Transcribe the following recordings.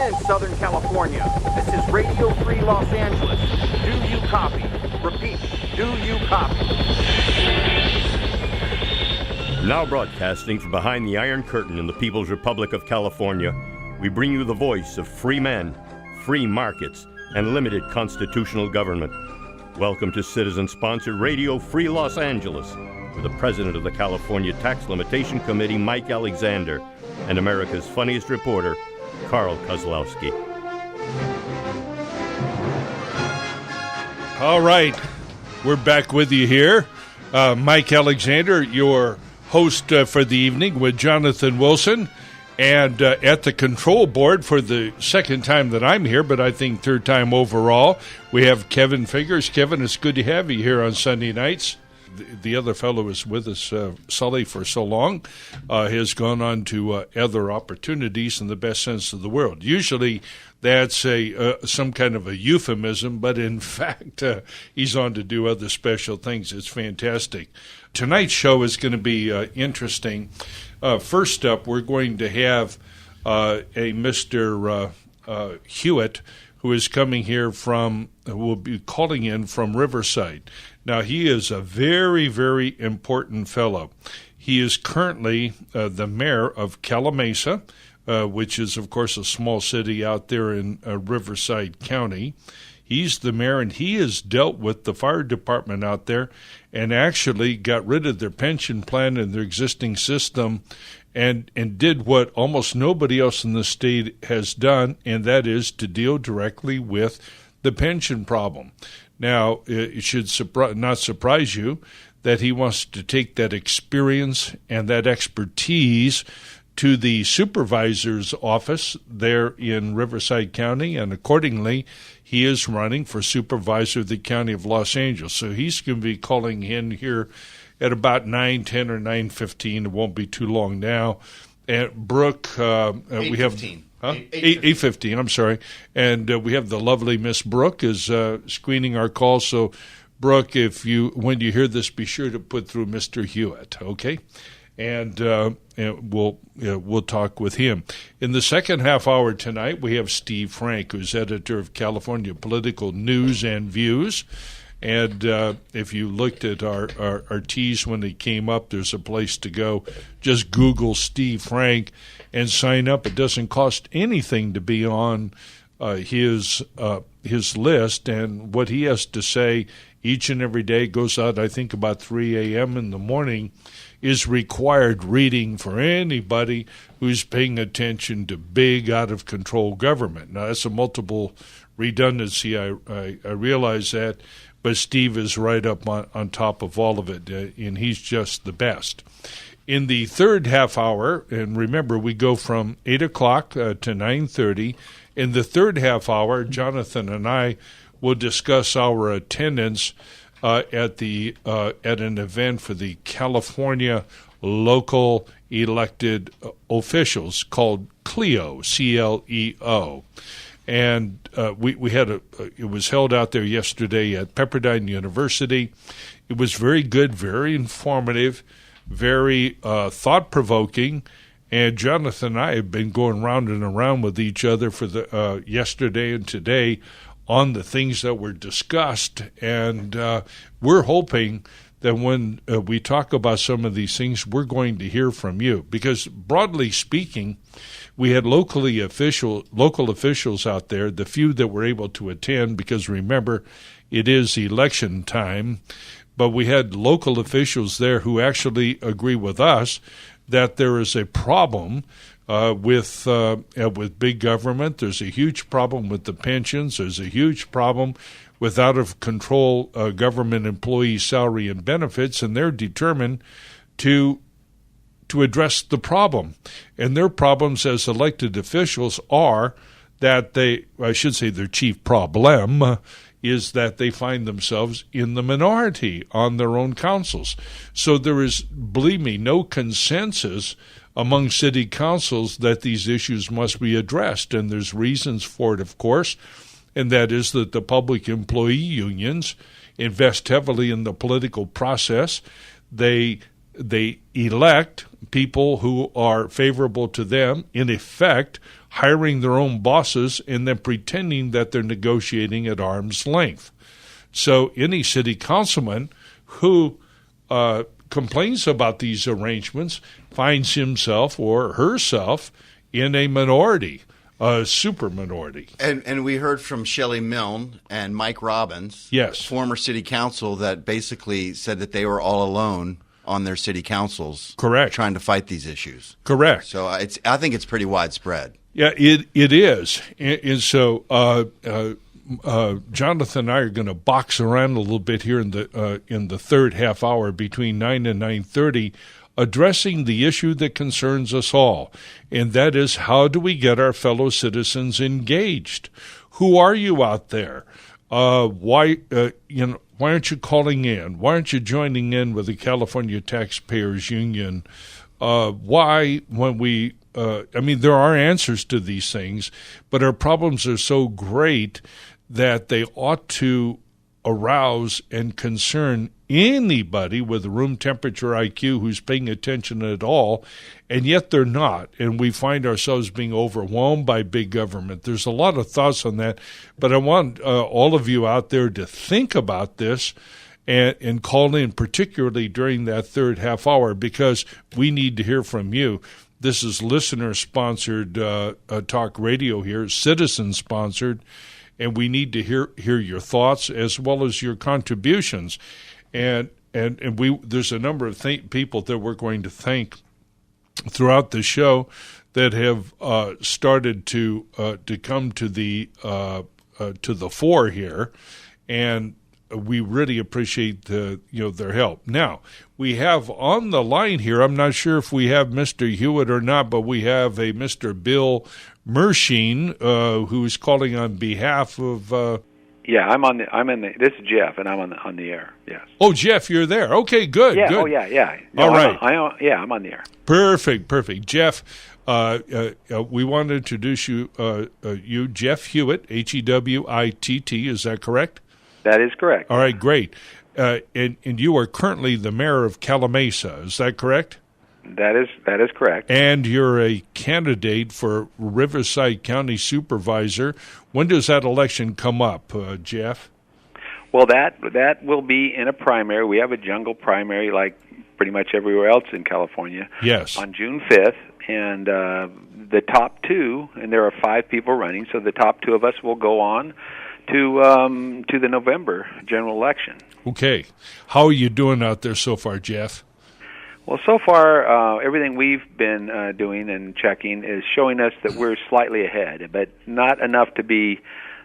in Southern California. This is Radio Free Los Angeles. Do you copy? Repeat, do you copy? Now broadcasting from behind the Iron Curtain in the People's Republic of California, we bring you the voice of free men, free markets, and limited constitutional government. Welcome to citizen-sponsored Radio Free Los Angeles, with the president of the California Tax Limitation Committee, Mike Alexander, and America's funniest reporter, Carl Kozlowski. All right, we're back with you here. Mike Alexander, your host for the evening, with Jonathan Wilson. And at the control board for the second time that I'm here, but I think third time overall, we have Kevin Fingers. Kevin, it's good to have you here on Sunday nights. The other fellow is with us, Sully, for so long, has gone on to other opportunities in the best sense of the word. Usually that's some kind of a euphemism, but in fact, he's on to do other special things. It's fantastic. Tonight's show is going to be interesting. First up, we're going to have a Mr. Hewitt, who is coming here will be calling in from Riverside. Now, he is a very, very important fellow. He is currently the mayor of Calimesa, which is, of course, a small city out there in Riverside County. He's the mayor, and he has dealt with the fire department out there and actually got rid of their pension plan and their existing system and did what almost nobody else in the state has done, and that is to deal directly with the pension problem. Now, it should not surprise you that he wants to take that experience and that expertise to the supervisor's office there in Riverside County, and accordingly, he is running for supervisor of the County of Los Angeles. So he's going to be calling in here at about 9:10 or 9:15. It won't be too long now. And Brooke, we have 8:15. I'm sorry, and we have the lovely Miss Brooke is screening our call. So, Brooke, when you hear this, be sure to put through Mr. Hewitt, okay? And we'll talk with him. In the second half hour tonight, we have Steve Frank, who's editor of California Political News and Views. And if you looked at our tease when it came up, there's a place to go. Just Google Steve Frank and sign up. It doesn't cost anything to be on his list, and what he has to say each and every day goes out, I think, about 3 a.m. in the morning, is required reading for anybody who's paying attention to big, out-of-control government. Now, that's a multiple redundancy. I realize that, but Steve is right up on top of all of it, and he's just the best. In the third half hour, and remember, we go from 8 o'clock to 9:30. In the third half hour, Jonathan and I will discuss our attendance at an event for the California local elected officials called CLEO, C-L-E-O. And we had it was held out there yesterday at Pepperdine University. It was very good, very informative, very thought-provoking. And Jonathan and I have been going round and around with each other for the yesterday and today on the things that were discussed. And we're hoping that when we talk about some of these things, we're going to hear from you. Because broadly speaking, we had local officials out there, the few that were able to attend, because remember, it is election time. But we had local officials there who actually agree with us that there is a problem with big government. There's a huge problem with the pensions. There's a huge problem with out-of-control government employee salary and benefits, and they're determined to address the problem. And their problems as elected officials are that their chief problem is that they find themselves in the minority on their own councils. So there is, believe me, no consensus among city councils that these issues must be addressed, and there's reasons for it, of course, and that is that the public employee unions invest heavily in the political process. They they elect people who are favorable to them, in effect hiring their own bosses and then pretending that they're negotiating at arm's length. So any city councilman who complains about these arrangements finds himself or herself in a minority, a super minority. And we heard from Shelley Milne and Mike Robbins, yes, former city council, that basically said that they were all alone on their city councils, correct, trying to fight these issues. Correct. So I think it's pretty widespread. Yeah, it is. And so Jonathan and I are going to box around a little bit here in the third half hour between 9 and 9:30, addressing the issue that concerns us all, and that is, how do we get our fellow citizens engaged? Who are you out there? Why aren't you calling in? Why aren't you joining in with the California Taxpayers Union? Why, when we there are answers to these things, but our problems are so great that they ought to arouse and concern anybody with room temperature IQ who's paying attention at all, and yet they're not, and we find ourselves being overwhelmed by big government. There's a lot of thoughts on that, but I want all of you out there to think about this and call in, particularly during that third half hour, because we need to hear from you. This is listener-sponsored talk radio here, citizen-sponsored, and we need to hear your thoughts as well as your contributions. And there's a number of people that we're going to thank throughout the show that have started to come to the fore here, and we really appreciate their help. Now, we have on the line here, I'm not sure if we have Mr. Hewitt or not, but we have a Mr. Bill Mershine who's calling on behalf of. Yeah, this is Jeff, and I'm on the air. Yes. Oh, Jeff, you're there. Okay, good. Yeah. Good. Oh, yeah. No, all right. I'm on the air. Perfect. Jeff, we want to introduce you, Jeff Hewitt, Hewitt. Is that correct? That is correct. All right, great. And you are currently the mayor of Calimesa. Is that correct? That is correct. And you're a candidate for Riverside County Supervisor. When does that election come up, Jeff? Well, that will be in a primary. We have a jungle primary like pretty much everywhere else in California. Yes. On June 5th, and the top two, and there are 5 people running, so the top 2 of us will go on to the November general election. Okay. How are you doing out there so far, Jeff? Well, so far, everything we've been doing and checking is showing us that we're slightly ahead, but not enough to be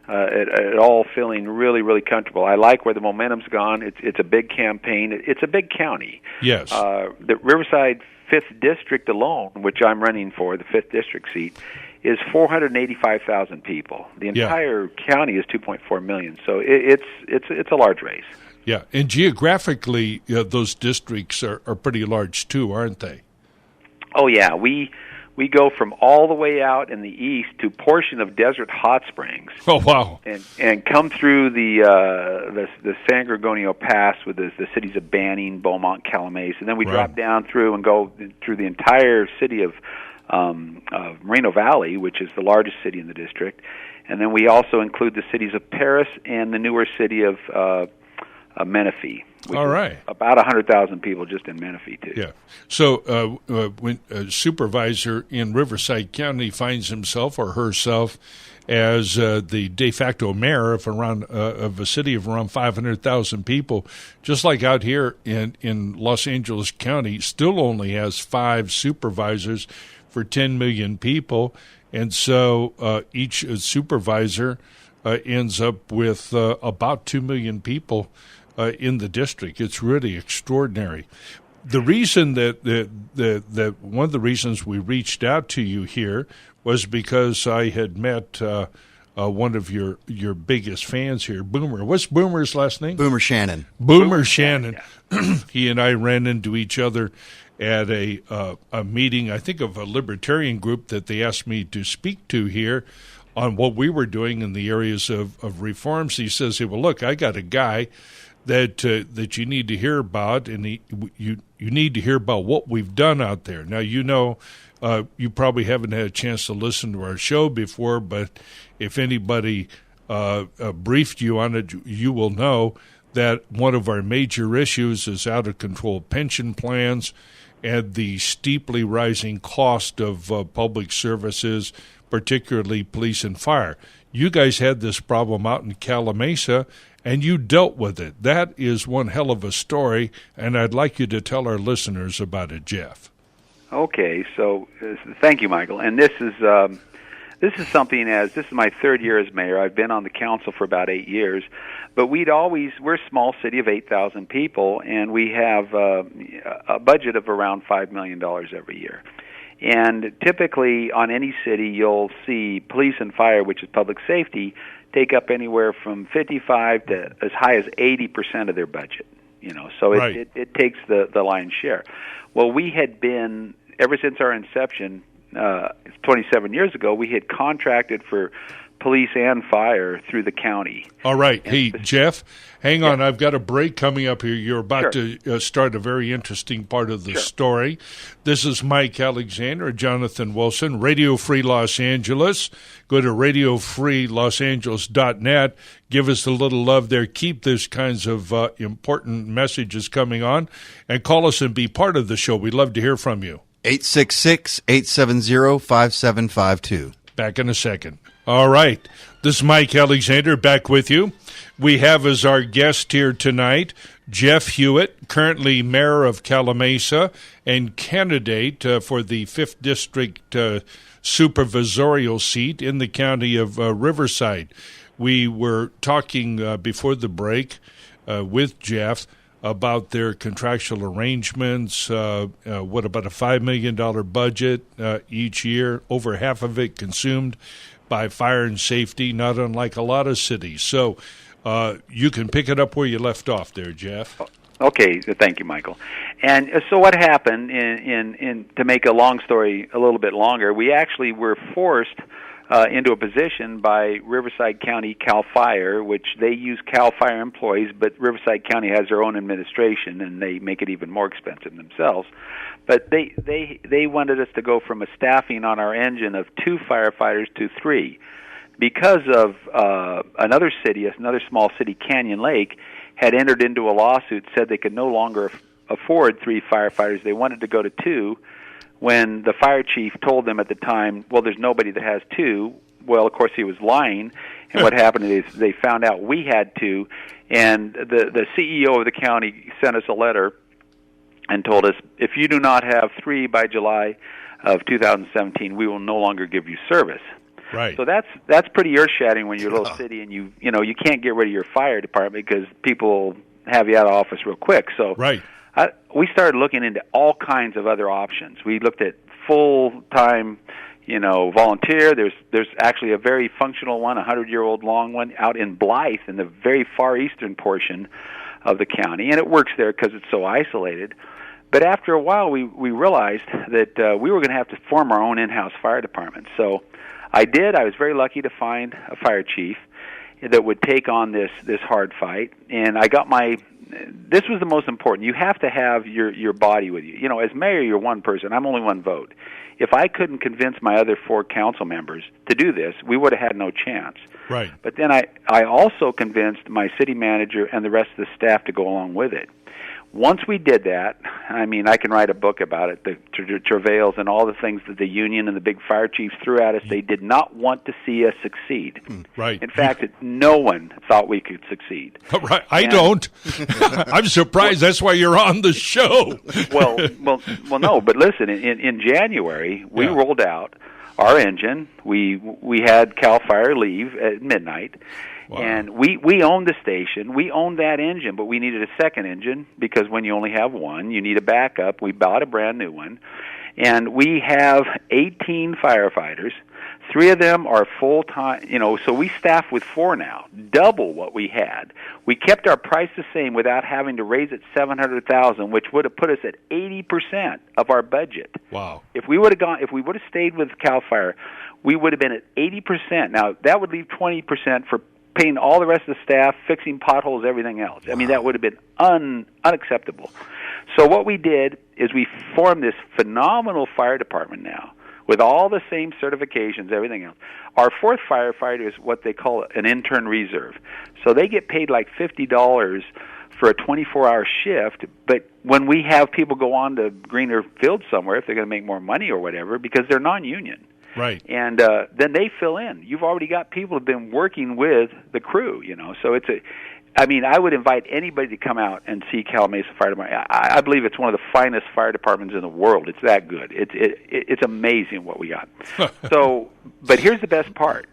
at all feeling really, really comfortable. I like where the momentum's gone. It's a big campaign. It's a big county. Yes. The Riverside 5th District alone, which I'm running for, the 5th District seat, is 485,000 people. The entire county is 2.4 million, so it's a large race. Yeah, and geographically, those districts are pretty large too, aren't they? Oh yeah, we go from all the way out in the east to a portion of Desert Hot Springs. Oh wow! And come through the San Gorgonio Pass with the cities of Banning, Beaumont, Calimesa, and then we drop down through and go through the entire city of Moreno Valley, which is the largest city in the district, and then we also include the cities of Paris and the newer city of Menifee. All right. About 100,000 people just in Menifee, too. Yeah. So when a supervisor in Riverside County finds himself or herself as the de facto mayor of a city of around 500,000 people, just like out here in Los Angeles County, still only has 5 supervisors for 10 million people. And so each supervisor ends up with about 2 million people in the district. It's really extraordinary. The reason that one of the reasons we reached out to you here was because I had met one of your biggest fans here, Boomer. What's Boomer's last name? Boomer Shannon. Boomer Shannon. Yeah. He and I ran into each other at a meeting, I think, of a libertarian group that they asked me to speak to here on what we were doing in the areas of reforms. He says, hey, well, look, I got a guy that you need to hear about, and you need to hear about what we've done out there. Now, you probably haven't had a chance to listen to our show before, but if anybody briefed you on it, you will know that one of our major issues is out-of-control pension plans and the steeply rising cost of public services, particularly police and fire. You guys had this problem out in Calimesa, and you dealt with it. That is one hell of a story, and I'd like you to tell our listeners about it, Jeff. Okay, so thank you, Michael. And this is something, as this is my third year as mayor. I've been on the council for about 8 years, but we're a small city of 8,000 people, and we have a budget of around $5 million every year. And typically on any city, you'll see police and fire, which is public safety, take up anywhere from 55 to as high as 80% of their budget. So right. it takes the lion's share. Well, we had been, ever since our inception, 27 years ago, we had contracted for police and fire through the county. All right. Hey, Jeff, hang on. I've got a break coming up here. You're about to start a very interesting part of the story. This is Mike Alexander, Jonathan Wilson, Radio Free Los Angeles. Go to radiofreelosangeles.net. Give us a little love there. Keep these kinds of important messages coming on, and call us and be part of the show. We'd love to hear from you. 866-870-5752. Back in a second. All right. This is Mike Alexander back with you. We have as our guest here tonight Jeff Hewitt, currently mayor of Calimesa and candidate for the 5th District supervisorial seat in the county of Riverside. We were talking before the break with Jeff about their contractual arrangements, what about a $5 million budget each year, over half of it consumed by fire and safety, not unlike a lot of cities. So you can pick it up where you left off there, Jeff. Okay, thank you, Michael. And so what happened, in to make a long story a little bit longer, we actually were forced into a position by Riverside County CAL FIRE, which they use CAL FIRE employees, but Riverside County has their own administration, and they make it even more expensive themselves. But they wanted us to go from a staffing on our engine of 2 firefighters to 3. Because of another small city, Canyon Lake, had entered into a lawsuit, said they could no longer afford 3 firefighters. They wanted to go to 2. When the fire chief told them at the time, well, there's nobody that has 2, well, of course, he was lying. And what happened is they found out we had 2, and the CEO of the county sent us a letter and told us, if you do not have 3 by July of 2017, we will no longer give you service. Right. So that's pretty earth-shattering when you're a little city and you can't get rid of your fire department because people have you out of office real quick. So right. We started looking into all kinds of other options. We looked at full-time, volunteer. There's actually a very functional one, a 100-year-old long one, out in Blythe in the very far eastern portion of the county, and it works there because it's so isolated. But after a while, we realized that we were going to have to form our own in-house fire department. So I did. I was very lucky to find a fire chief that would take on this hard fight, and I got this was the most important. You have to have your body with you. As mayor, you're one person. I'm only one vote. If I couldn't convince my other 4 council members to do this, we would have had no chance. Right. But then I also convinced my city manager and the rest of the staff to go along with it. Once we did that, I can write a book about it, the travails and all the things that the union and the big fire chiefs threw at us. They did not want to see us succeed. Right. In fact, no one thought we could succeed. Right. I don't. I'm surprised. That's why you're on the show. well, no. But listen, in January, we rolled out our engine. We had CAL FIRE leave at midnight. Wow. And we owned the station. We owned that engine, but we needed a second engine because when you only have one, you need a backup. We bought a brand new one. And we have 18 firefighters. 3 of them are full-time, so we staff with 4 now, double what we had. We kept our price the same without having to raise it $700,000, which would have put us at 80% of our budget. Wow. If we would have stayed with CAL FIRE, we would have been at 80%. Now, that would leave 20% for paying all the rest of the staff, fixing potholes, everything else. I mean, that would have been unacceptable. So what we did is we formed this phenomenal fire department now with all the same certifications, everything else. Our fourth firefighter is what they call an intern reserve. So they get paid like $50 for a 24-hour shift, but when we have people go on to greener fields somewhere, if they're going to make more money or whatever, because they're non-union. Right. And then they fill in. You've already got people who've been working with the crew, so I would invite anybody to come out and see Calamasa Fire Department. I believe it's one of the finest fire departments in the world. It's that good. It's amazing what we got. But here's the best part.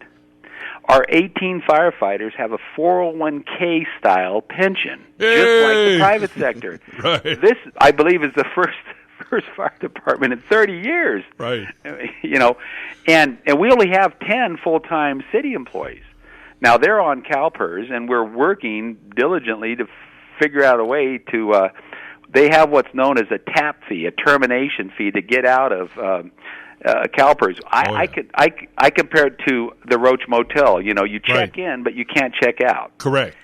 Our 18 firefighters have a 401k style pension, just like the private sector. Right. This, I believe, is the first fire department in 30 years. Right. And we only have 10 full-time city employees. Now, they're on CalPERS, and we're working diligently to figure out a way to they have what's known as a TAP fee, a termination fee, to get out of CalPERS. I compare it to the Roach Motel. You check in, but you can't check out. Correct.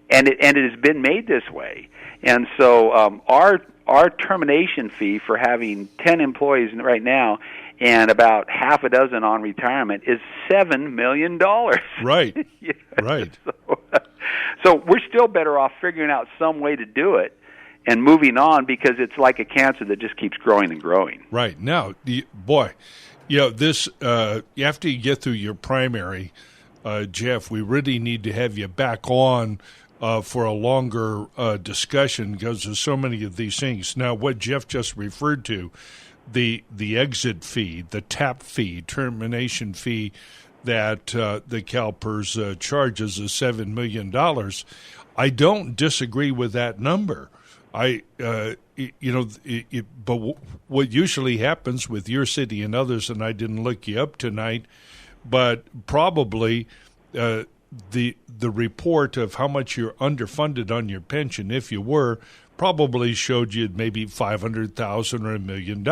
And it has been made this way. And so our termination fee for having 10 employees right now and about half a dozen on retirement is $7 million. Right. Right. So we're still better off figuring out some way to do it and moving on, because it's like a cancer that just keeps growing and growing. Right. Now, this after you get through your primary, Jeff, we really need to have you back on for a longer discussion, because there's so many of these things. Now, what Jeff just referred to, the exit fee, the TAP fee, termination fee that the CalPERS charges is $7 million. I don't disagree with that number. But what usually happens with your city and others, and I didn't look you up tonight, but probably the report of how much you're underfunded on your pension, if you were, probably showed you maybe $500,000 or $1 million.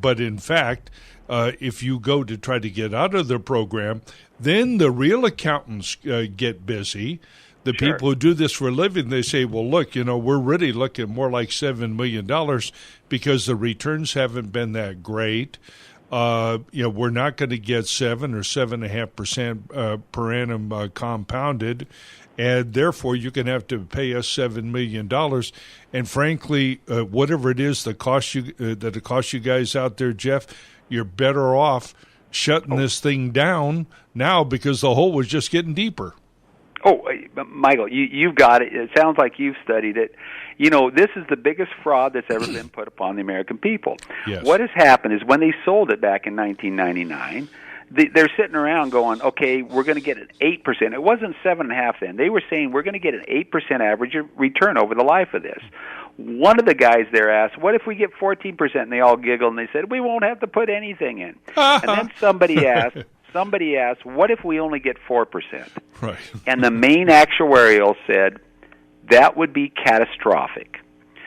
But in fact, if you go to try to get out of the program, then the real accountants get busy. The people who do this for a living, they say, well, look, we're really looking more like $7 million because the returns haven't been that great. We're not going to get 7 or 7.5% per annum compounded, and therefore you're going to have to pay us $7 million. And frankly, whatever it is that it costs you guys out there, Jeff, you're better off shutting this thing down now, because the hole was just getting deeper. Oh, Michael, you've got it. It sounds like you've studied it. This is the biggest fraud that's ever been put upon the American people. Yes. What has happened is when they sold it back in 1999, they're sitting around going, okay, we're going to get an 8%. It wasn't 7.5% then. They were saying we're going to get an 8% average return over the life of this. One of the guys there asked, what if we get 14%? And they all giggled, and they said, we won't have to put anything in. And then somebody asked, what if we only get 4%? Right. And the main actuarial said, that would be catastrophic.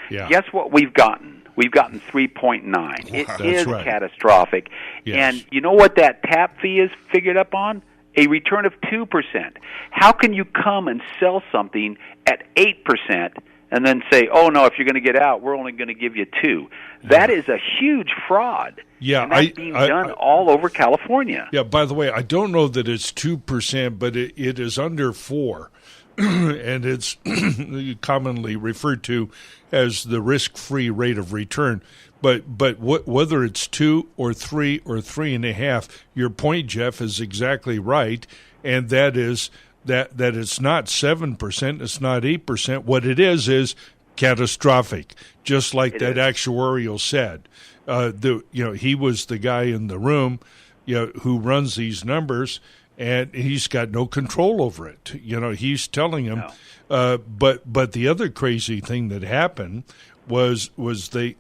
Yeah. Guess what we've gotten? We've gotten 3.9. It is right. Catastrophic. Yes. And you know what that TAP fee is figured up on? A return of 2%. How can you come and sell something at 8% and then say, oh, no, if you're going to get out, we're only going to give you 2%? That is a huge fraud. Yeah, and that's being done all over California. Yeah, by the way, I don't know that it's 2%, but it is under 4%. And it's commonly referred to as the risk-free rate of return. But whether it's 2 or 3 or 3.5, your point, Jeff, is exactly right, and that is that it's not 7%, it's not 8%. What it is catastrophic, just like that actuarial said. He was the guy in the room, who runs these numbers, and he's got no control over it. He's telling him. No. But the other crazy thing that happened was they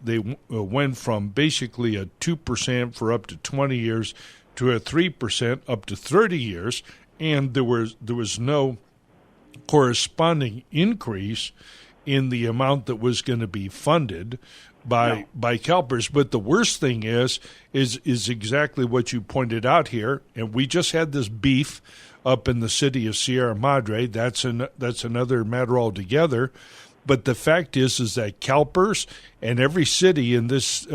went from basically a 2% for up to 20 years to a 3% up to 30 years, and there was no corresponding increase in the amount that was going to be funded by CalPERS. But the worst thing is exactly what you pointed out here, and we just had this beef up in the city of Sierra Madre. That's another matter altogether. But the fact is that CalPERS and every city in this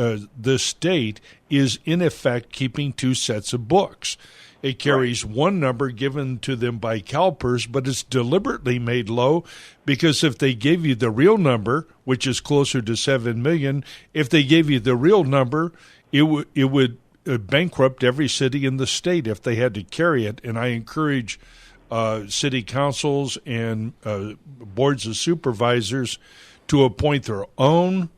state is in effect keeping two sets of books. It carries one number given to them by CalPERS, but it's deliberately made low because if they gave you the real number, which is closer to 7 million, if they gave you the real number, it would bankrupt every city in the state if they had to carry it. And I encourage city councils and boards of supervisors to appoint their own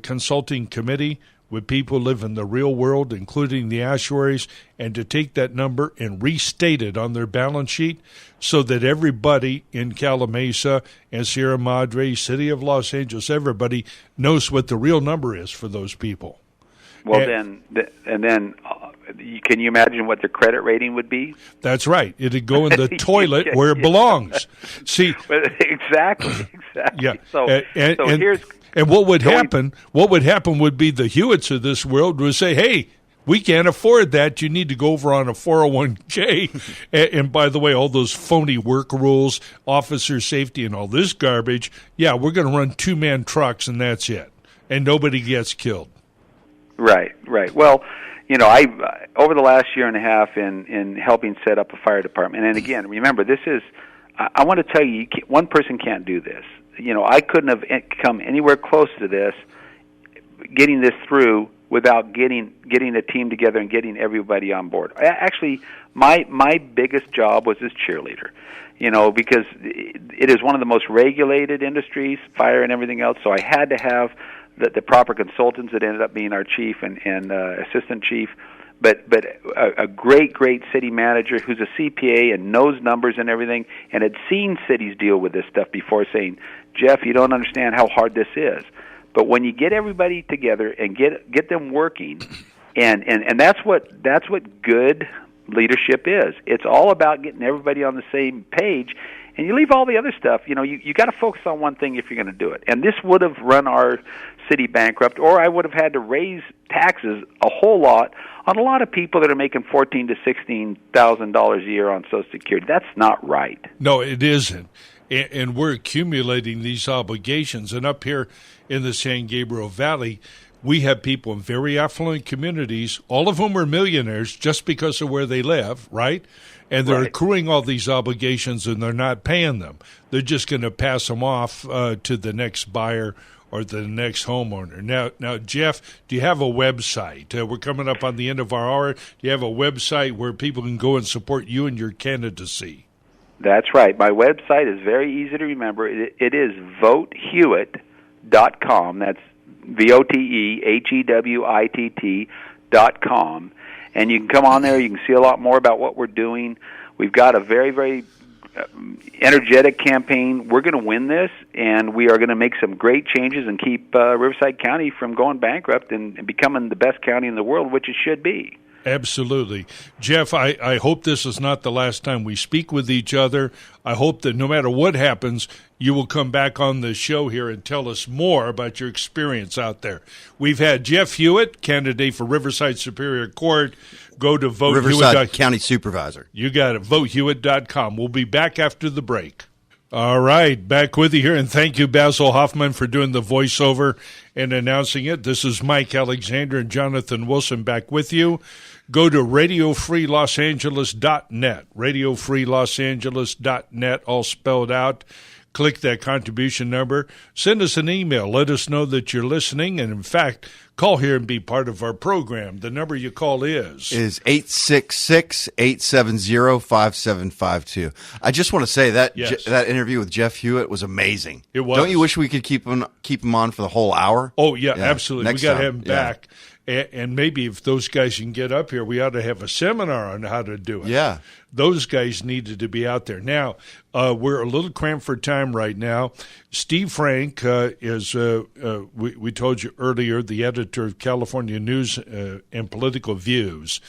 consulting committee with people who live in the real world, including the actuaries, and to take that number and restate it on their balance sheet so that everybody in Calamasa and Sierra Madre, City of Los Angeles, everybody knows what the real number is for those people. Well, then can you imagine what their credit rating would be? That's right. It'd go in the toilet where it belongs. See, exactly. Yeah. So here's. And what would happen? What would happen would be the Hewitts of this world would say, "Hey, we can't afford that. You need to go over on a 401k." And by the way, all those phony work rules, officer safety, and all this garbage. Yeah, we're going to run 2-man trucks, and that's it, and nobody gets killed. Right. Well, I over the last year and a half in helping set up a fire department, and again, remember, this is. I want to tell you, one person can't do this. I couldn't have come anywhere close to this, getting this through without getting a team together and getting everybody on board. Actually, my biggest job was as cheerleader, because it is one of the most regulated industries, fire and everything else. So I had to have the proper consultants that ended up being our chief and assistant chief. But a great city manager who's a CPA and knows numbers and everything and had seen cities deal with this stuff before, saying, "Jeff, you don't understand how hard this is." But when you get everybody together and get them working, and that's what good leadership is. It's all about getting everybody on the same page, and you leave all the other stuff. You got to focus on one thing if you're going to do it. And this would have run our city bankrupt, or I would have had to raise taxes a whole lot on a lot of people that are making $14,000 to $16,000 a year on Social Security. That's not right. No, it isn't. And we're accumulating these obligations. And up here in the San Gabriel Valley, we have people in very affluent communities, all of whom are millionaires just because of where they live, right? And they're accruing all these obligations and they're not paying them. They're just going to pass them off to the next buyer or the next homeowner. Now, Jeff, do you have a website? We're coming up on the end of our hour. Do you have a website where people can go and support you and your candidacy? That's right. My website is very easy to remember. It is votehewitt.com. That's VOTEHEWITT.com. And you can come on there. You can see a lot more about what we're doing. We've got a very, very energetic campaign. We're going to win this, and we are going to make some great changes and keep Riverside County from going bankrupt and becoming the best county in the world, which it should be. Absolutely. Jeff, I hope this is not the last time we speak with each other. I hope that no matter what happens, you will come back on the show here and tell us more about your experience out there. We've had Jeff Hewitt, candidate for Riverside Superior Court. Go to vote Riverside County Supervisor. You got it, votehewitt.com. We'll be back after the break. All right, back with you here, and thank you, Basil Hoffman, for doing the voiceover and announcing it. This is Mike Alexander and Jonathan Wilson back with you. Go to RadioFreeLosAngeles.net, RadioFreeLosAngeles.net, all spelled out. Click that contribution number. Send us an email. Let us know that you're listening. And, in fact, call here and be part of our program. The number you call is 866-870-5752. I just want to say that that interview with Jeff Hewitt was amazing. It was. Don't you wish we could keep him on for the whole hour? Oh, yeah. Absolutely. We got to have him back. Yeah. And maybe if those guys can get up here, we ought to have a seminar on how to do it. Yeah. Those guys needed to be out there. Now, we're a little cramped for time right now. Steve Frank is, we told you earlier, the editor of California News and Political Views.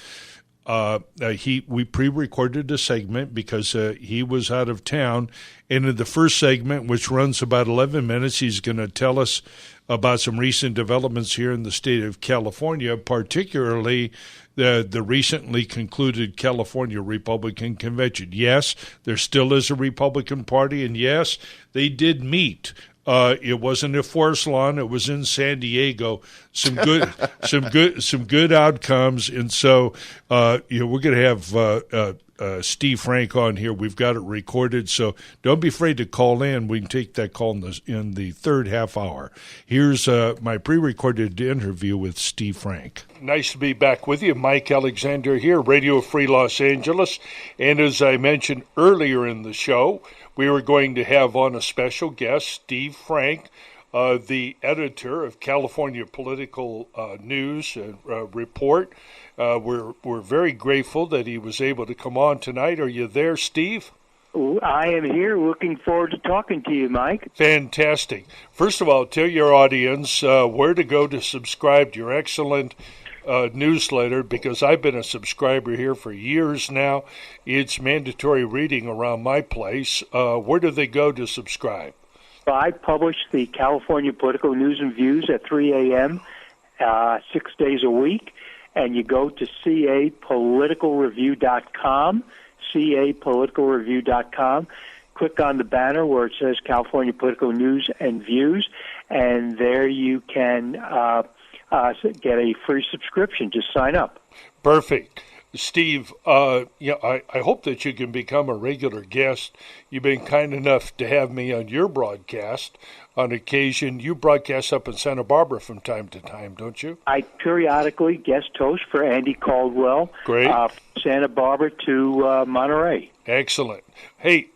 We pre-recorded a segment because he was out of town, and in the first segment, which runs about 11 minutes, he's going to tell us about some recent developments here in the state of California, particularly the recently concluded California Republican Convention. Yes, there still is a Republican Party, and yes, they did meet. It wasn't at Forest Lawn; it was in San Diego. Some good outcomes, and so we're going to have Steve Frank on here. We've got it recorded, so don't be afraid to call in. We can take that call in the third half hour. Here's my pre-recorded interview with Steve Frank. Nice to be back with you. Mike Alexander here, Radio Free Los Angeles. And as I mentioned earlier in the show, we were going to have on a special guest, Steve Frank, the editor of California Political News Report. We're very grateful that he was able to come on tonight. Are you there, Steve? I am here. Looking forward to talking to you, Mike. Fantastic. First of all, tell your audience where to go to subscribe to your excellent newsletter, because I've been a subscriber here for years now. It's mandatory reading around my place. Where do they go to subscribe? I publish the California Political News and Views at 3 a.m. 6 days a week, and you go to capoliticalreview.com, capoliticalreview.com. Click on the banner where it says California Political News and Views, and there you can get a free subscription. Just sign up. Perfect. Steve, I hope that you can become a regular guest. You've been kind enough to have me on your broadcast on occasion. You broadcast up in Santa Barbara from time to time, don't you? I periodically guest host for Andy Caldwell. Great. Santa Barbara to Monterey. Excellent. Hey,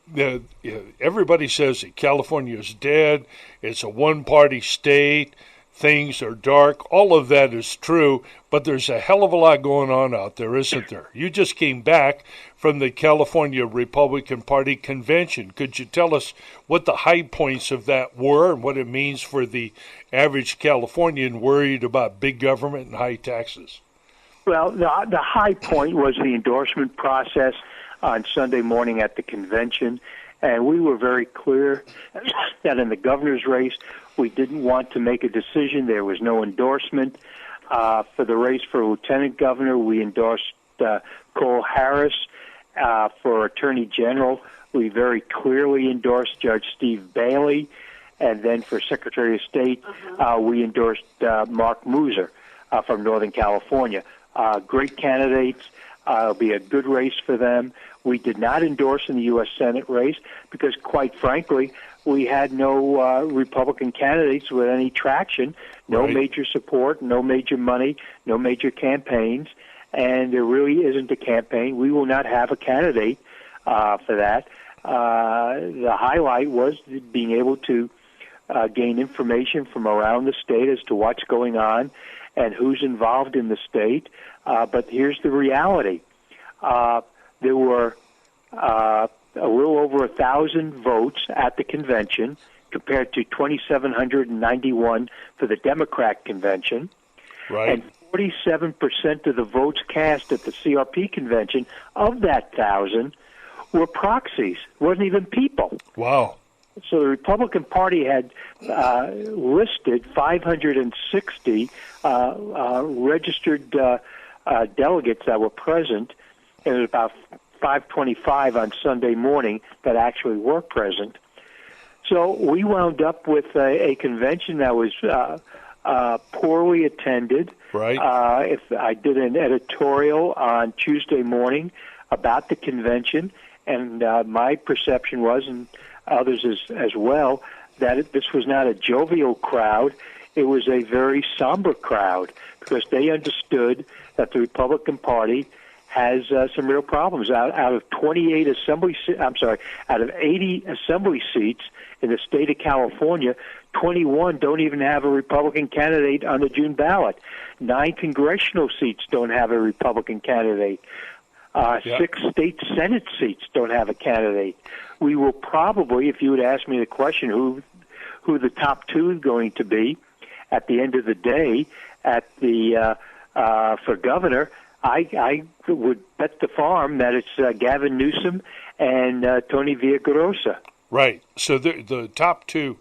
everybody says that California is dead. It's a one-party state. Things are dark. All of that is true, but there's a hell of a lot going on out there, isn't there? You just came back from the California Republican Party convention. Could you tell us what the high points of that were and what it means for the average Californian worried about big government and high taxes? Well, the high point was the endorsement process on Sunday morning at the convention, and we were very clear that in the governor's race, we didn't want to make a decision. There was no endorsement. For the race for lieutenant governor, we endorsed Cole Harris. For attorney general, we very clearly endorsed Judge Steve Bailey. And then for secretary of state, we endorsed Mark Mooser from Northern California. Great candidates. It'll be a good race for them. We did not endorse in the U.S. Senate race because, quite frankly, we had no Republican candidates with any traction, no Right. major support, no major money, no major campaigns, and there really isn't a campaign. We will not have a candidate for that. The highlight was being able to gain information from around the state as to what's going on and who's involved in the state. But here's the reality. There were a little over 1,000 votes at the convention compared to 2,791 for the Democrat convention. Right. And 47% of the votes cast at the CRP convention of that 1,000 were proxies. It wasn't even people. Wow. So the Republican Party had listed 560 registered delegates that were present, and it was about 525 on Sunday morning that actually were present. So we wound up with a convention that was poorly attended. Right. If I did an editorial on Tuesday morning about the convention, and my perception was, and others as well, that this was not a jovial crowd. It was a very somber crowd because they understood that the Republican Party has some real problems. Out of 80 assembly seats in the state of California, 21 don't even have a Republican candidate on the June ballot. 9 congressional seats don't have a Republican candidate. 6 state Senate seats don't have a candidate. We will probably, if you would ask me the question, who the top 2 is going to be at the end of the day at the for governor, I would bet the farm that it's Gavin Newsom and Tony Villagrosa. Right. So the top two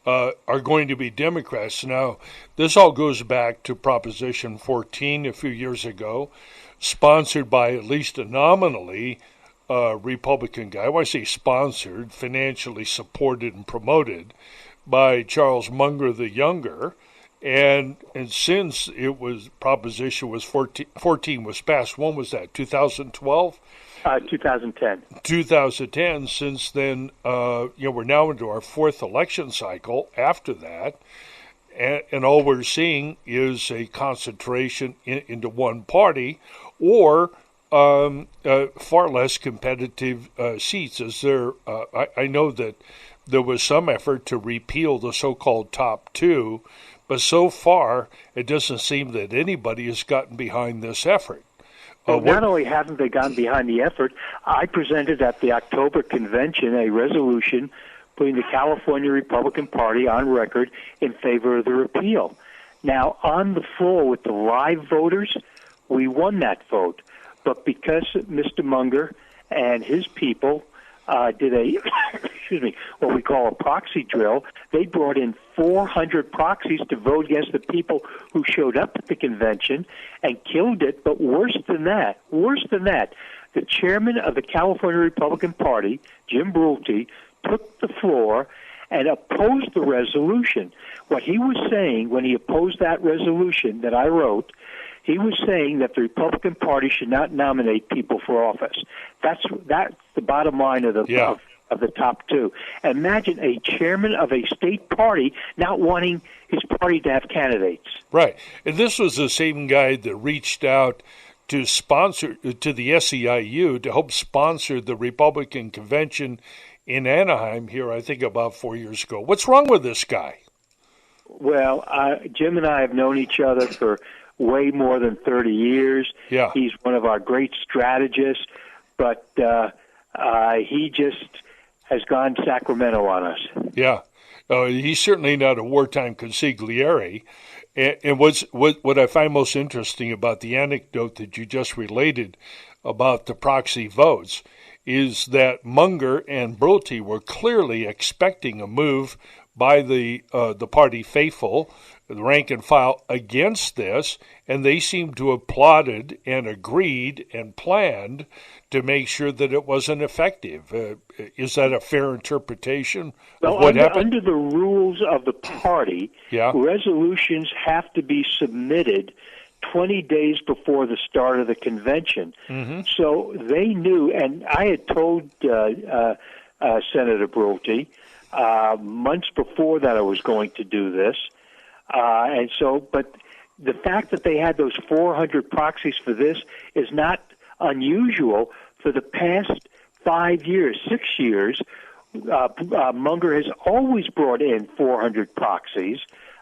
are going to be Democrats. Now, this all goes back to Proposition 14 a few years ago, sponsored by at least a nominally Republican guy. When I say sponsored, financially supported and promoted by Charles Munger the Younger. And since it was Proposition was 14 was passed, when was that? 2012? 2010. 2010. Since then, we're now into our fourth election cycle after that, and all we're seeing is a concentration into one party, or far less competitive seats. I know that there was some effort to repeal the so-called top two, but so far it doesn't seem that anybody has gotten behind this effort. Well, not only haven't they gotten behind the effort, I presented at the October convention a resolution putting the California Republican Party on record in favor of the repeal. Now, on the floor with the live voters, we won that vote. But because Mr. Munger and his people did a, what we call a proxy drill, they brought in 400 proxies to vote against the people who showed up at the convention and killed it. But worse than that, the chairman of the California Republican Party, Jim Brulte, took the floor and opposed the resolution. What he was saying when he opposed that resolution that I wrote, he was saying that the Republican Party should not nominate people for office. That's the bottom line of the of the top two. Imagine a chairman of a state party not wanting his party to have candidates. Right, and this was the same guy that reached out to sponsor to the SEIU to help sponsor the Republican convention in Anaheim here, I think about 4 years ago. What's wrong with this guy? Well, Jim and I have known each other for way more than 30 years. Yeah. He's one of our great strategists, but he just has gone Sacramento on us. Yeah. He's certainly not a wartime consigliere. And what I find most interesting about the anecdote that you just related about the proxy votes is that Munger and Brulte were clearly expecting a move by the party faithful, the rank and file, against this, and they seem to have plotted and agreed and planned to make sure that it wasn't effective. Is that a fair interpretation of what happened? Under the rules of the party, resolutions have to be submitted 20 days before the start of the convention. Mm-hmm. So they knew, and I had told Senator Brulte months before that I was going to do this. But the fact that they had those 400 proxies for this is not unusual. For the past 5 years, 6 years, Munger has always brought in 400 proxies,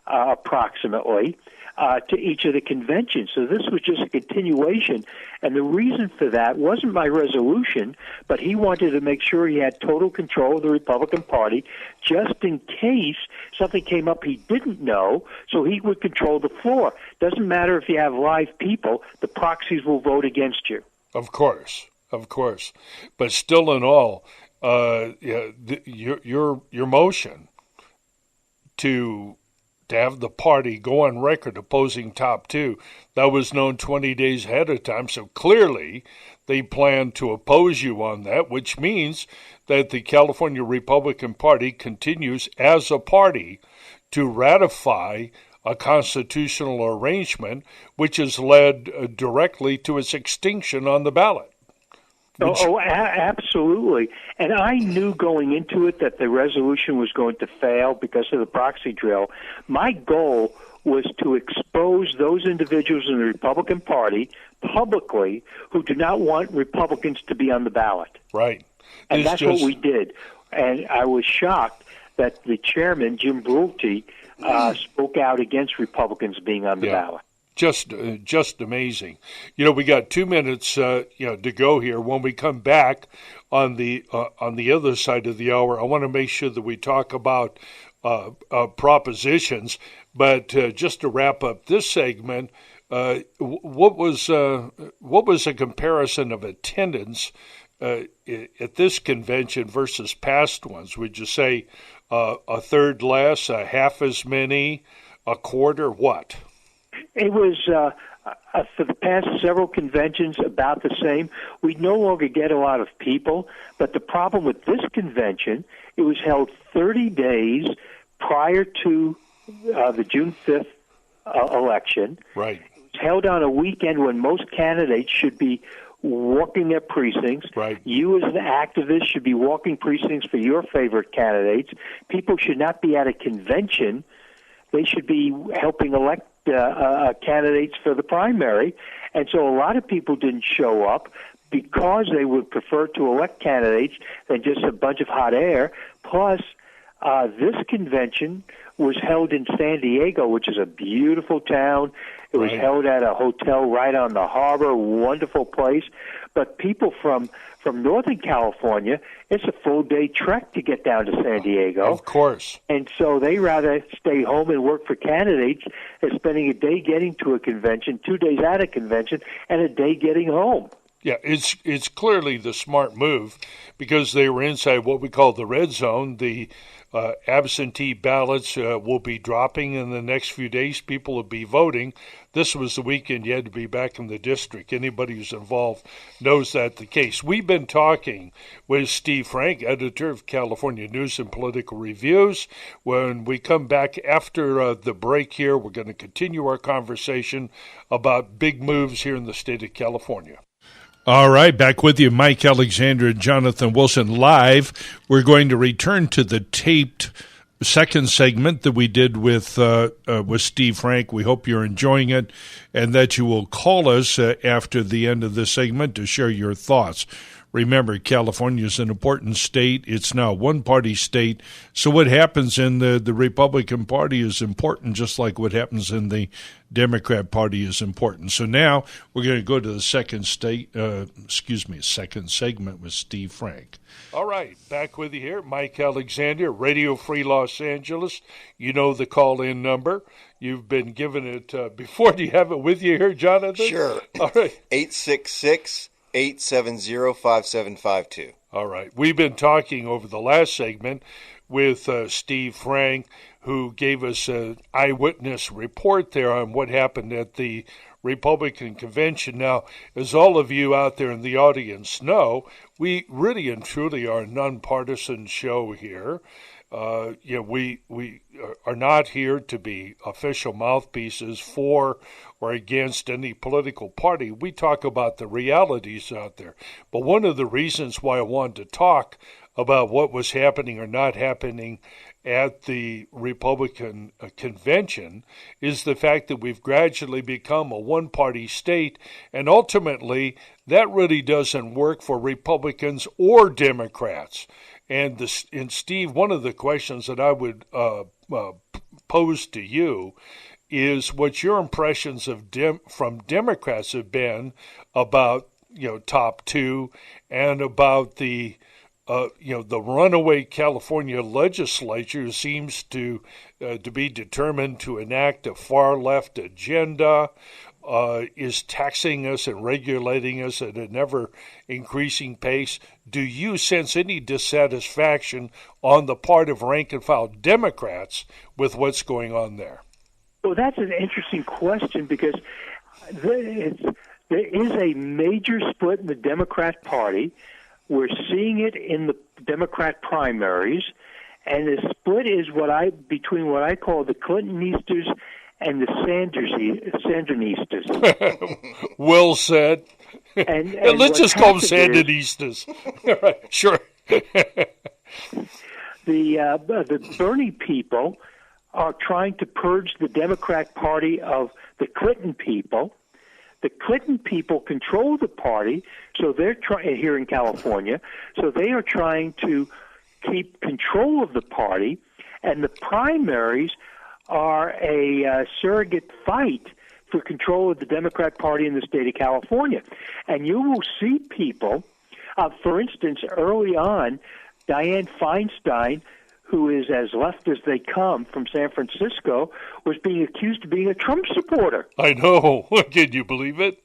approximately, to each of the conventions. So this was just a continuation. And the reason for that wasn't my resolution, but he wanted to make sure he had total control of the Republican Party just in case something came up he didn't know, so he would control the floor. Doesn't matter if you have live people, the proxies will vote against you. Of course. But still in all, your motion to have the party go on record opposing top two, that was known 20 days ahead of time, so clearly they plan to oppose you on that, which means that the California Republican Party continues as a party to ratify a constitutional arrangement which has led directly to its extinction on the ballot. Absolutely. And I knew going into it that the resolution was going to fail because of the proxy drill. My goal was to expose those individuals in the Republican Party publicly who do not want Republicans to be on the ballot. Right. And that's what we did. And I was shocked that the chairman, Jim Brulte, spoke out against Republicans being on the ballot. Just amazing. We got 2 minutes, to go here. When we come back on the other side of the hour, I want to make sure that we talk about propositions. But just to wrap up this segment, What was a comparison of attendance at this convention versus past ones? Would you say a third less, a half as many, a quarter? What? It was for the past several conventions about the same. We no longer get a lot of people, but the problem with this convention, it was held 30 days prior to the June 5th election. Right. It was held on a weekend when most candidates should be walking their precincts. Right. You as an activist should be walking precincts for your favorite candidates. People should not be at a convention. They should be helping elect candidates for the primary. And so a lot of people didn't show up because they would prefer to elect candidates than just a bunch of hot air. Plus, this convention was held in San Diego, which is a beautiful town. It was held at a hotel right on the harbor, wonderful place. But people from Northern California, it's a full-day trek to get down to San Diego. Of course. And so they rather stay home and work for candidates than spending a day getting to a convention, 2 days at a convention, and a day getting home. Yeah, it's clearly the smart move because they were inside what we call the red zone. The absentee ballots will be dropping in the next few days. People will be voting. This was the weekend you had to be back in the district. Anybody who's involved knows that's the case. We've been talking with Steve Frank, editor of California News and Political Reviews. When we come back after the break here, we're going to continue our conversation about big moves here in the state of California. All right, back with you, Mike Alexander and Jonathan Wilson live. We're going to return to the taped second segment that we did with Steve Frank. We hope you're enjoying it and that you will call us after the end of the segment to share your thoughts. Remember, California is an important state. It's now a one-party state. So what happens in the Republican Party is important, just like what happens in the Democrat Party is important. So now we're going to go to the second segment with Steve Frank. All right, back with you here, Mike Alexander, Radio Free Los Angeles. You know the call-in number. You've been given it before. Do you have it with you here, Jonathan? Sure. All right. 866-870-5752. All right. We've been talking over the last segment with Steve Frank, who gave us an eyewitness report there on what happened at the Republican convention. Now, as all of you out there in the audience know, we really and truly are a nonpartisan show here. We are not here to be official mouthpieces for or against any political party. We talk about the realities out there. But one of the reasons why I wanted to talk about what was happening or not happening at the Republican convention is the fact that we've gradually become a one-party state, and ultimately that really doesn't work for Republicans or Democrats. And Steve, one of the questions that I would pose to you is what your impressions of from Democrats have been about top two and about the runaway California legislature seems to be determined to enact a far left agenda. Is taxing us and regulating us at an ever-increasing pace. Do you sense any dissatisfaction on the part of rank-and-file Democrats with what's going on there? Well, that's an interesting question because there is a major split in the Democrat Party. We're seeing it in the Democrat primaries, and the split is between what I call the Clintonistas and the Sandinistas. Well said. And let's just call them Sandinistas. Right, sure. The Bernie people are trying to purge the Democrat Party of the Clinton people. The Clinton people control the party, so they're trying here in California. So they are trying to keep control of the party, and the primaries are a surrogate fight for control of the Democrat Party in the state of California. And you will see people, for instance, early on, Dianne Feinstein, who is as left as they come from San Francisco, was being accused of being a Trump supporter. I know. Can you believe it?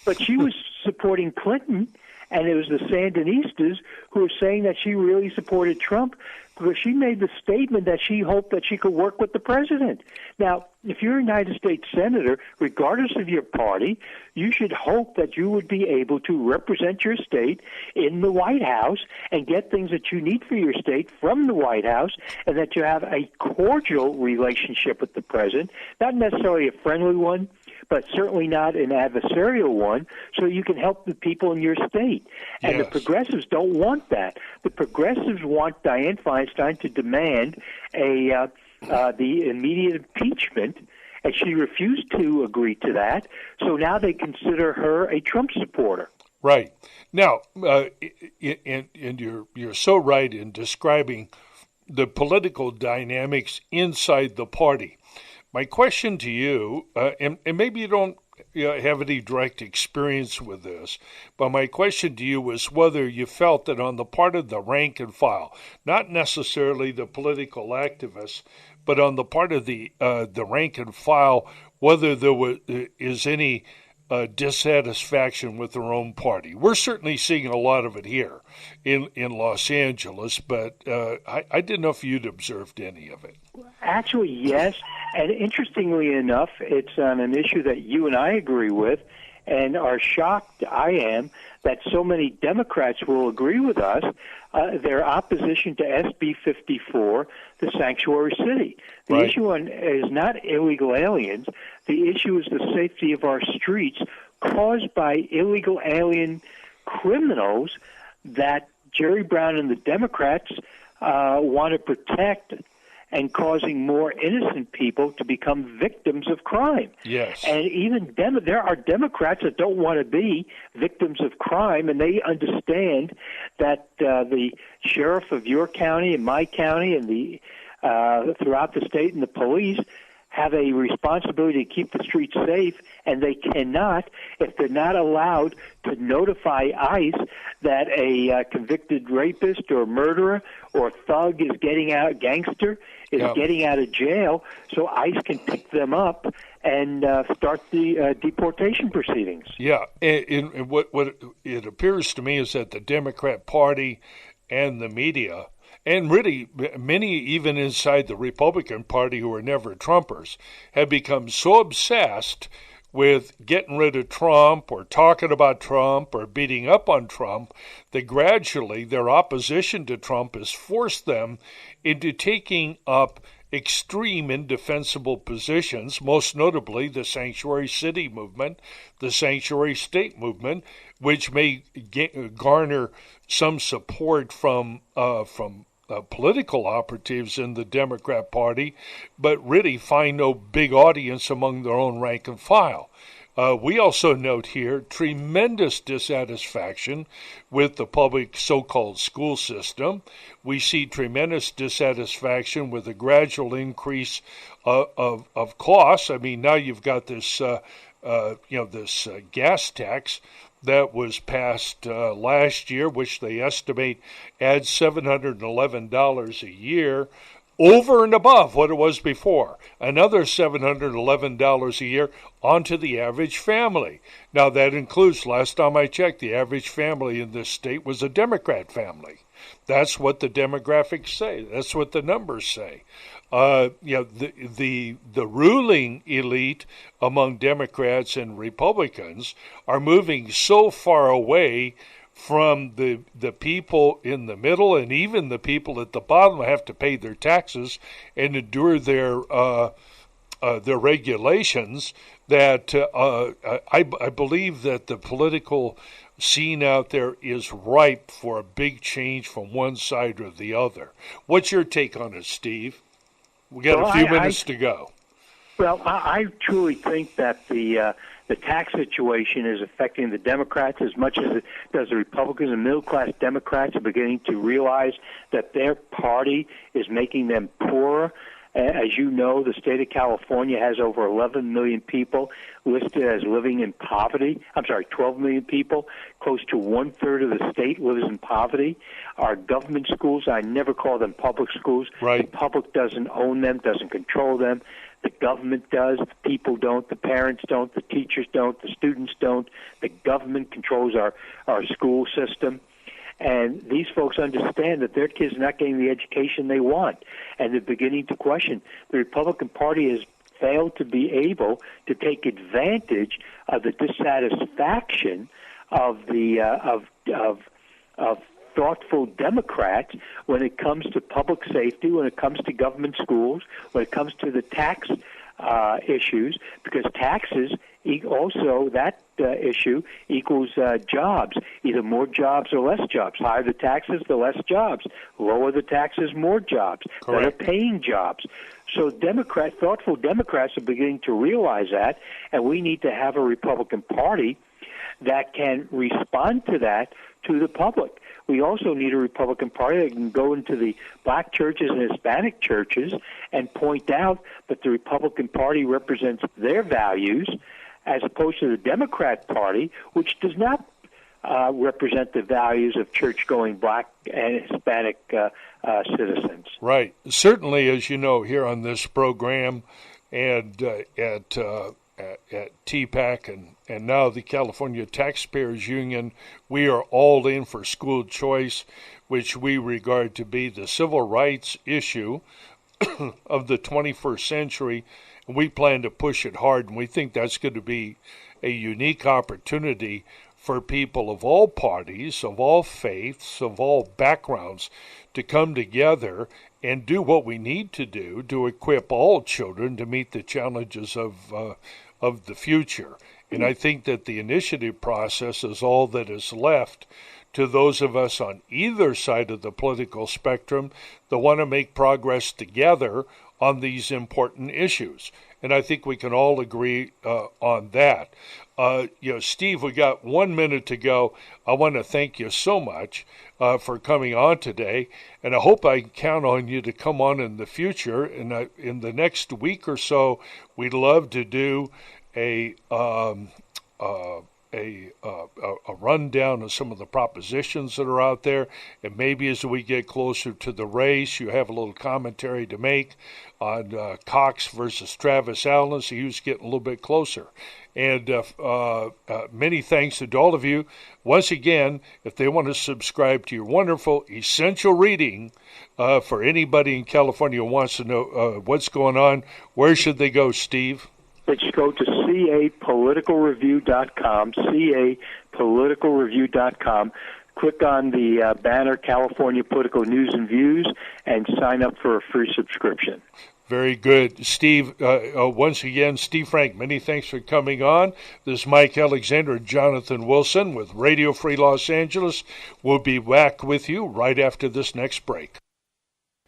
But she was supporting Clinton, and it was the Sandinistas who were saying that she really supported Trump because she made the statement that she hoped that she could work with the president. Now, if you're a United States Senator, regardless of your party, you should hope that you would be able to represent your state in the White House and get things that you need for your state from the White House, and that you have a cordial relationship with the president, not necessarily a friendly one, but certainly not an adversarial one, so you can help the people in your state. And Yes. the progressives don't want that. The progressives want Dianne Feinstein to demand the immediate impeachment, and she refused to agree to that, so now they consider her a Trump supporter. Right. Now, and you're so right in describing the political dynamics inside the party. My question to you, and maybe you don't have any direct experience with this, but my question to you was whether you felt that on the part of the rank and file, not necessarily the political activists, but on the part of the rank and file, whether there is any dissatisfaction with their own party. We're certainly seeing a lot of it here in Los Angeles, but I didn't know if you'd observed any of it. Actually, yes. And interestingly enough, it's on an issue that you and I agree with, and are shocked, I am, that so many Democrats will agree with us, their opposition to SB 54, the sanctuary city. The Right. issue is not illegal aliens. The issue is the safety of our streets caused by illegal alien criminals that Jerry Brown and the Democrats want to protect, and causing more innocent people to become victims of crime. Yes. And even there are Democrats that don't want to be victims of crime, and they understand that the sheriff of your county and my county and the throughout the state and the police have a responsibility to keep the streets safe, and they cannot, if they're not allowed to notify ICE that a convicted rapist or murderer or thug is getting out, gangster is getting out of jail, so ICE can pick them up and start the deportation proceedings. Yeah, and what it appears to me is that the Democrat Party and the media, and really many even inside the Republican Party who are never Trumpers, have become so obsessed with getting rid of Trump or talking about Trump or beating up on Trump that gradually their opposition to Trump has forced them into taking up extreme indefensible positions, most notably the sanctuary city movement, the sanctuary state movement, which may garner some support from political operatives in the Democrat Party, but really find no big audience among their own rank and file. We also note here tremendous dissatisfaction with the public so-called school system. We see tremendous dissatisfaction with the gradual increase of costs. I mean, now you've got this, this gas tax that was passed last year, which they estimate adds $711 a year, over and above what it was before. Another $711 a year onto the average family. Now, that includes, last time I checked, the average family in this state was a Democrat family. That's what the demographics say. That's what the numbers say. The ruling elite among Democrats and Republicans are moving so far away from the people in the middle, and even the people at the bottom have to pay their taxes and endure their regulations, that I believe that the political scene out there is ripe for a big change from one side or the other. What's your take on it, Steve? We got a few minutes to go. Well, I truly think that the tax situation is affecting the Democrats as much as it does the Republicans. And middle-class Democrats are beginning to realize that their party is making them poorer. As you know, the state of California has over 11 million people listed as living in poverty. 12 million people. Close to one-third of the state lives in poverty. Our government schools, I never call them public schools. Right. The public doesn't own them, doesn't control them. The government does. The people don't. The parents don't. The teachers don't. The students don't. The government controls our school system. And these folks understand that their kids are not getting the education they want. And they're beginning to question. The Republican Party has failed to be able to take advantage of the dissatisfaction of the of thoughtful Democrats when it comes to public safety, when it comes to government schools, when it comes to the tax issues, because taxes also, that issue equals jobs, either more jobs or less jobs. Higher the taxes, the less jobs. Lower the taxes, more jobs. Correct. Better paying jobs. So thoughtful Democrats are beginning to realize that, and we need to have a Republican Party that can respond to that to the public. We also need a Republican Party that can go into the black churches and Hispanic churches and point out that the Republican Party represents their values as opposed to the Democrat Party, which does not represent the values of church-going black and Hispanic citizens. Right. Certainly, as you know, here on this program and at TPAC and now the California Taxpayers Union, we are all in for school choice, which we regard to be the civil rights issue of the 21st century. And we plan to push it hard, and we think that's going to be a unique opportunity for people of all parties, of all faiths, of all backgrounds to come together and do what we need to do to equip all children to meet the challenges of the future. And I think that the initiative process is all that is left to those of us on either side of the political spectrum that want to make progress together on these important issues. And I think we can all agree on that. Steve, we got 1 minute to go. I want to thank you so much for coming on today, and I hope I can count on you to come on in the future. And in the next week or so, we'd love to do a rundown of some of the propositions that are out there, and maybe as we get closer to the race, you have a little commentary to make on Cox versus Travis Allen, so he's getting a little bit closer. And many thanks to all of you. Once again, if they want to subscribe to your wonderful essential reading for anybody in California who wants to know what's going on, where should they go, Steve? Let's go to capoliticalreview.com, capoliticalreview.com. Click on the banner California Political News and Views and sign up for a free subscription. Very good. Steve, once again, Steve Frank, many thanks for coming on. This is Mike Alexander and Jonathan Wilson with Radio Free Los Angeles. We'll be back with you right after this next break.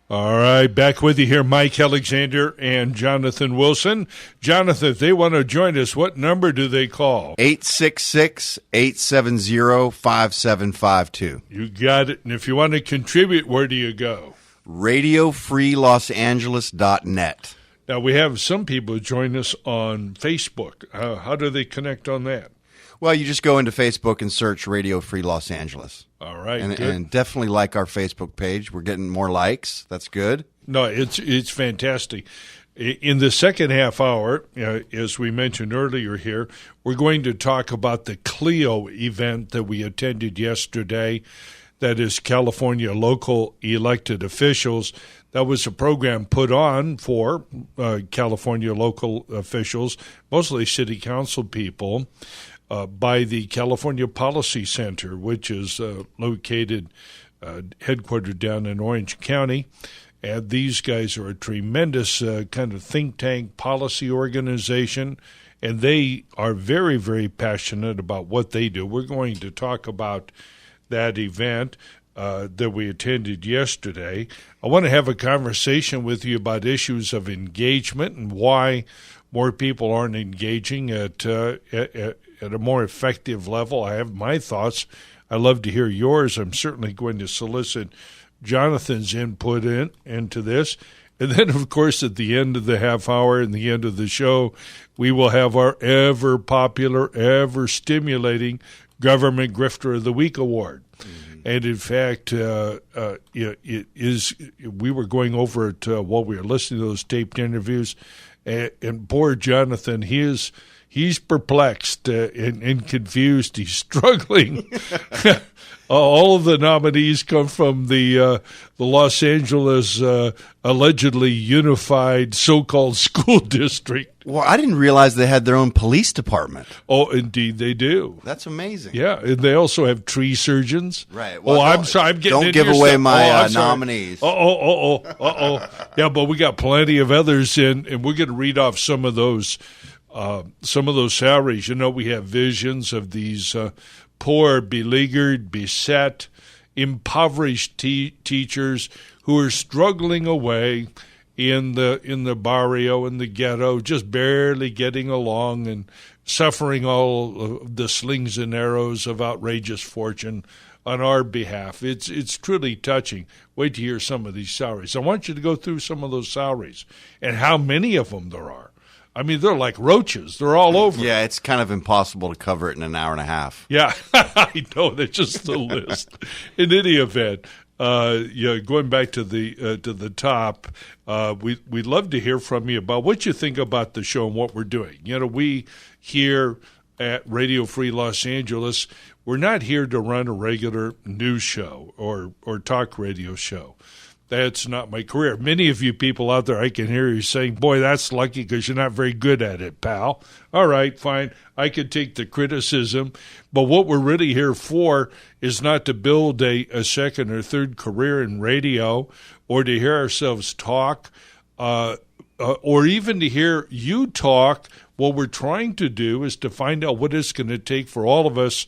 All right, back with you here, Mike Alexander and Jonathan Wilson. Jonathan, if they want to join us, what number do they call? 866-870-5752. You got it. And if you want to contribute, where do you go? RadioFreeLosAngeles.net. Now, we have some people join us on Facebook. How do they connect on that? Well, you just go into Facebook and search Radio Free Los Angeles. All right, and definitely like our Facebook page. We're getting more likes. That's good. No, it's fantastic. In the second half hour, as we mentioned earlier here, we're going to talk about the CLEO event that we attended yesterday. That is California Local Elected Officials. That was a program put on for California local officials, mostly city council people, by the California Policy Center, which is located, headquartered down in Orange County. And these guys are a tremendous kind of think tank policy organization, and they are very, very passionate about what they do. We're going to talk about that event that we attended yesterday. I want to have a conversation with you about issues of engagement and why more people aren't engaging at a more effective level. I have my thoughts. I'd love to hear yours. I'm certainly going to solicit Jonathan's input into this. And then, of course, at the end of the half hour and the end of the show, we will have our ever popular, ever stimulating Government Grifter of the Week award. And in fact, it is. We were going over it while we were listening to those taped interviews, and poor Jonathan, he's perplexed and confused. He's struggling. All of the nominees come from the Los Angeles allegedly unified so-called school district. Well, I didn't realize they had their own police department. Oh, indeed they do. That's amazing. Yeah, and they also have tree surgeons. Right. Well, I'm sorry. I'm getting don't give away my nominees. Yeah, but we got plenty of others in, and we're going to read off some of those salaries. You know, we have visions of these poor, beleaguered, beset, impoverished teachers who are struggling away in the barrio, in the ghetto, just barely getting along and suffering all of the slings and arrows of outrageous fortune on our behalf. It's truly touching. Wait to hear some of these salaries. I want you to go through some of those salaries and how many of them there are. I mean, they're like roaches. They're all over. Yeah, it's kind of impossible to cover it in an hour and a half. Yeah, I know. That's just the list. In any event, going back to the top, we'd love to hear from you about what you think about the show and what we're doing. You know, we here at Radio Free Los Angeles, we're not here to run a regular news show or talk radio show. That's not my career. Many of you people out there, I can hear you saying, boy, that's lucky because you're not very good at it, pal. All right, fine. I could take the criticism. But what we're really here for is not to build a second or third career in radio or to hear ourselves talk or even to hear you talk. What we're trying to do is to find out what it's going to take for all of us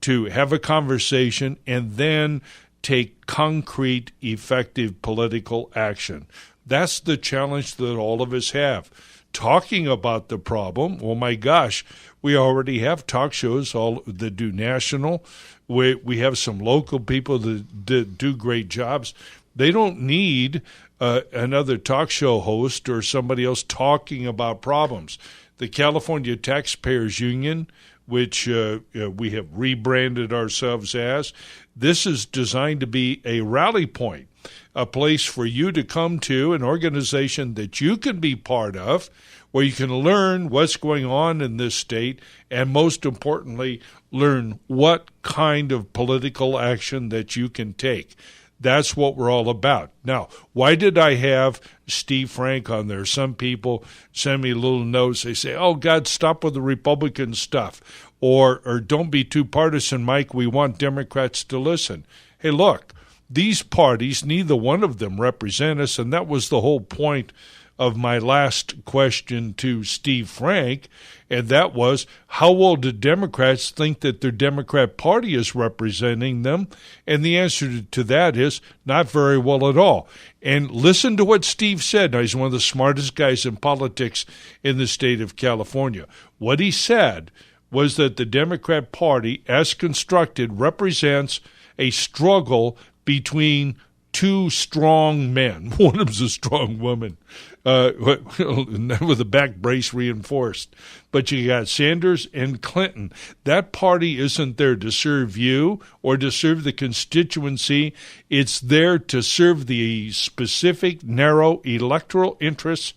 to have a conversation and then take concrete, effective political action. That's the challenge that all of us have. Talking about the problem, oh my gosh, we already have talk shows that do national. We have some local people that do great jobs. They don't need another talk show host or somebody else talking about problems. The California Taxpayers Union, which we have rebranded ourselves as, this is designed to be a rally point, a place for you to come to, an organization that you can be part of, where you can learn what's going on in this state, and most importantly, learn what kind of political action that you can take. That's what we're all about. Now, why did I have Steve Frank on there? Some people send me little notes. They say, oh, God, stop with the Republican stuff. Or don't be too partisan, Mike. We want Democrats to listen. Hey, look, these parties, neither one of them represent us, and that was the whole point of my last question to Steve Frank, and that was, how well do Democrats think that their Democrat Party is representing them? And the answer to that is not very well at all. And listen to what Steve said. Now, he's one of the smartest guys in politics in the state of California. What he said was that the Democrat Party, as constructed, represents a struggle between two strong men. One of them's a strong woman, with a back brace reinforced. But you got Sanders and Clinton. That party isn't there to serve you or to serve the constituency. It's there to serve the specific, narrow electoral interests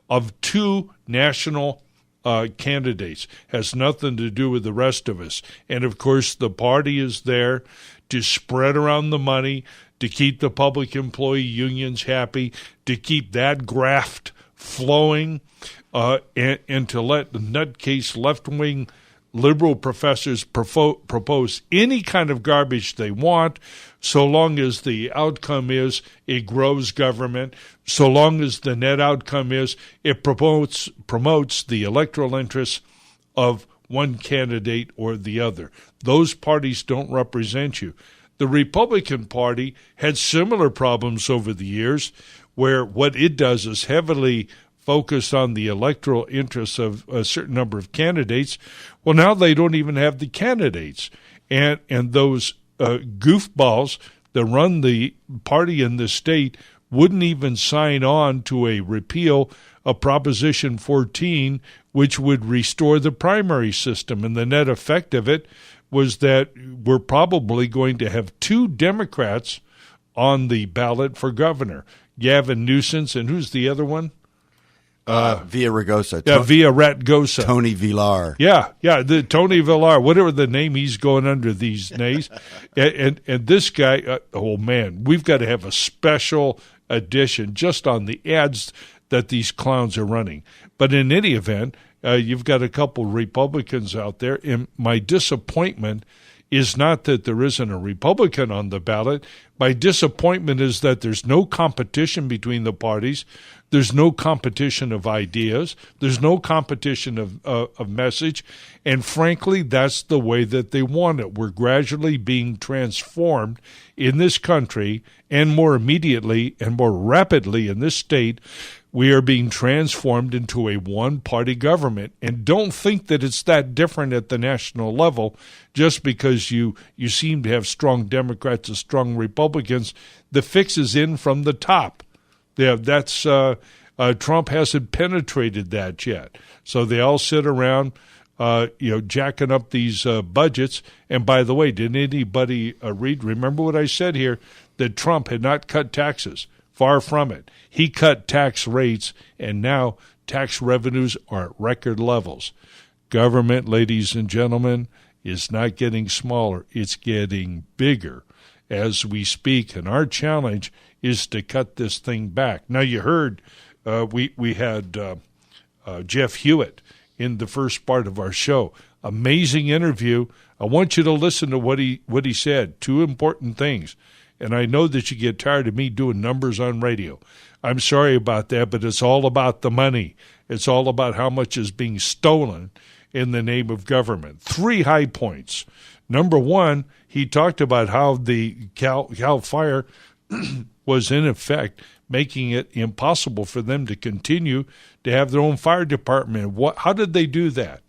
of two national candidates. Has nothing to do with the rest of us. And, of course, the party is there to spread around the money, to keep the public employee unions happy, to keep that graft flowing, and to let the nutcase left-wing liberal professors propose any kind of garbage they want, so long as the outcome is it grows government, so long as the net outcome is it promotes the electoral interests of one candidate or the other. Those parties don't represent you. The Republican Party had similar problems over the years, where what it does is heavily focus on the electoral interests of a certain number of candidates. Well, now they don't even have the candidates. And those goofballs that run the party in the state wouldn't even sign on to a repeal of Proposition 14, which would restore the primary system. And the net effect of it was that we're probably going to have 2 Democrats on the ballot for governor, Gavin Newsom, and who's the other one? Villaraigosa. Villaraigosa. Tony Villar. Yeah, the Tony Villar, whatever the name he's going under these days. and this guy, oh man, we've got to have a special edition just on the ads that these clowns are running. But in any event, you've got a couple Republicans out there, and my disappointment is not that there isn't a Republican on the ballot. My disappointment is that there's no competition between the parties. There's no competition of ideas. There's no competition of message. And frankly, that's the way that they want it. We're gradually being transformed in this country, and more immediately and more rapidly in this state. We are being transformed into a one-party government. And don't think that it's that different at the national level just because you seem to have strong Democrats and strong Republicans. The fix is in from the top. That's Trump hasn't penetrated that yet. So they all sit around, jacking up these budgets. And by the way, didn't anybody read? Remember what I said here, that Trump had not cut taxes. Far from it. He cut tax rates, and now tax revenues are at record levels. Government, ladies and gentlemen, is not getting smaller. It's getting bigger as we speak, and our challenge is to cut this thing back. Now, you heard we had Jeff Hewitt in the first part of our show. Amazing interview. I want you to listen to what he said. 2 important things. And I know that you get tired of me doing numbers on radio. I'm sorry about that, but it's all about the money. It's all about how much is being stolen in the name of government. 3 high points. Number 1, he talked about how the Cal Fire was in effect making it impossible for them to continue to have their own fire department. How did they do that?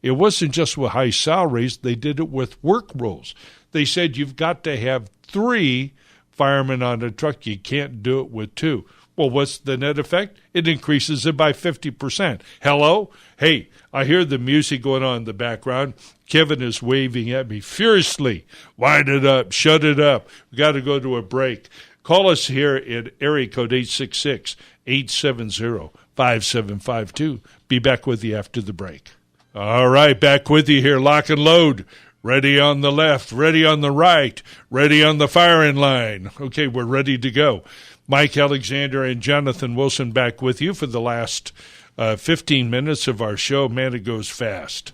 It wasn't just with high salaries. They did it with work rules. They said you've got to have 3 firemen on a truck. You can't do it with 2. Well, what's the net effect? It increases it by 50%. Hello? Hey, I hear the music going on in the background. Kevin is waving at me furiously. Wind it up. Shut it up. We got to go to a break. Call us here at area code 866-870-5752. Be back with you after the break. All right, back with you here. Lock and load. Ready on the left, ready on the right, ready on the firing line. Okay, we're ready to go. Mike Alexander and Jonathan Wilson back with you for the last 15 minutes of our show. Man, it goes fast.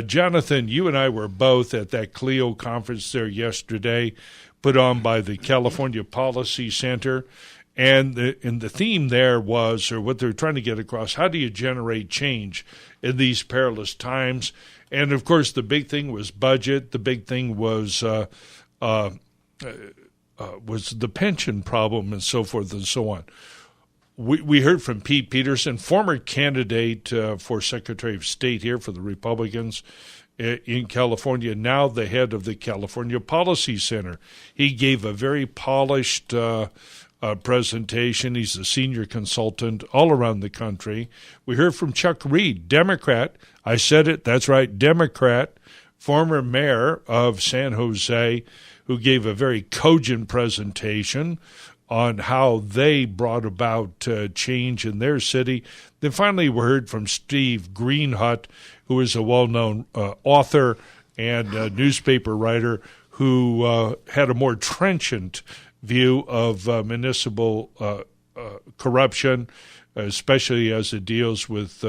Jonathan, you and I were both at that CLEO conference there yesterday, put on by the California Policy Center. And the theme there was, or what they're trying to get across, how do you generate change in these perilous times? And, of course, the big thing was budget. The big thing was the pension problem and so forth and so on. We heard from Pete Peterson, former candidate for Secretary of State here for the Republicans in California, now the head of the California Policy Center. He gave a very polished presentation. He's a senior consultant all around the country. We heard from Chuck Reed, Democrat. I said it, that's right, Democrat, former mayor of San Jose, who gave a very cogent presentation on how they brought about change in their city. Then finally we heard from Steve Greenhut, who is a well-known author and newspaper writer who had a more trenchant view of municipal corruption, especially as it deals with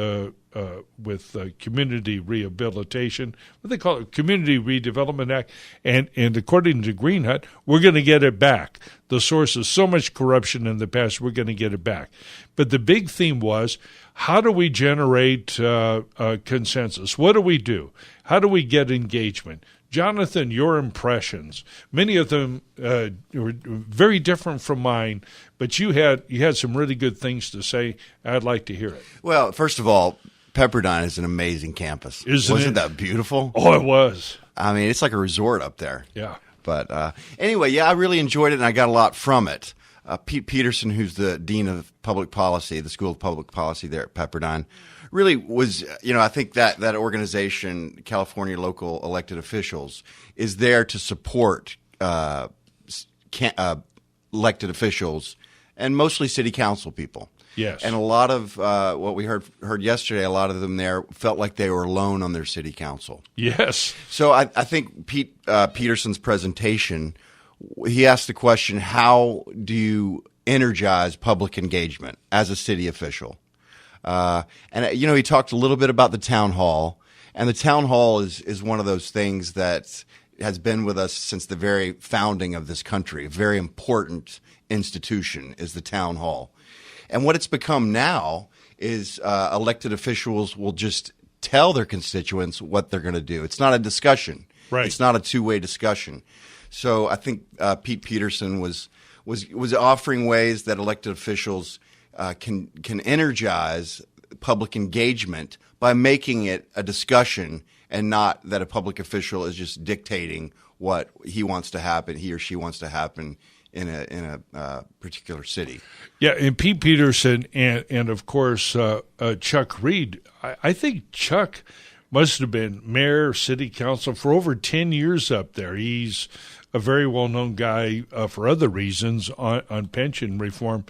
community rehabilitation, what they call it, Community Redevelopment Act. And according to Greenhut, we're going to get it back. The source of so much corruption in the past, we're going to get it back. But the big theme was, how do we generate consensus? What do we do? How do we get engagement? Jonathan, your impressions, many of them were very different from mine, but you had some really good things to say. I'd like to hear it. Well, first of all, Pepperdine is an amazing campus. Wasn't that beautiful? Oh, it was. I mean, it's like a resort up there. Yeah. But anyway, yeah, I really enjoyed it, and I got a lot from it. Pete Peterson, who's the Dean of Public Policy, the School of Public Policy there at Pepperdine, really was, I think that organization, California Local Elected Officials, is there to support elected officials and mostly city council people. Yes. And a lot of what we heard yesterday, a lot of them there felt like they were alone on their city council. Yes. So I think Pete Peterson's presentation, he asked the question, how do you energize public engagement as a city official? And he talked a little bit about the town hall, and the town hall is one of those things that has been with us since the very founding of this country. A very important institution is the town hall. And what it's become now is elected officials will just tell their constituents what they're going to do. It's not a discussion. Right. It's not a two-way discussion. So I think Pete Peterson was offering ways that elected officials can energize public engagement by making it a discussion and not that a public official is just dictating what he wants to happen, he or she wants to happen in a particular city. Yeah, and Pete Peterson and of course Chuck Reed. I think Chuck must have been mayor, city council for over 10 years up there. He's a very well-known guy for other reasons on pension reform.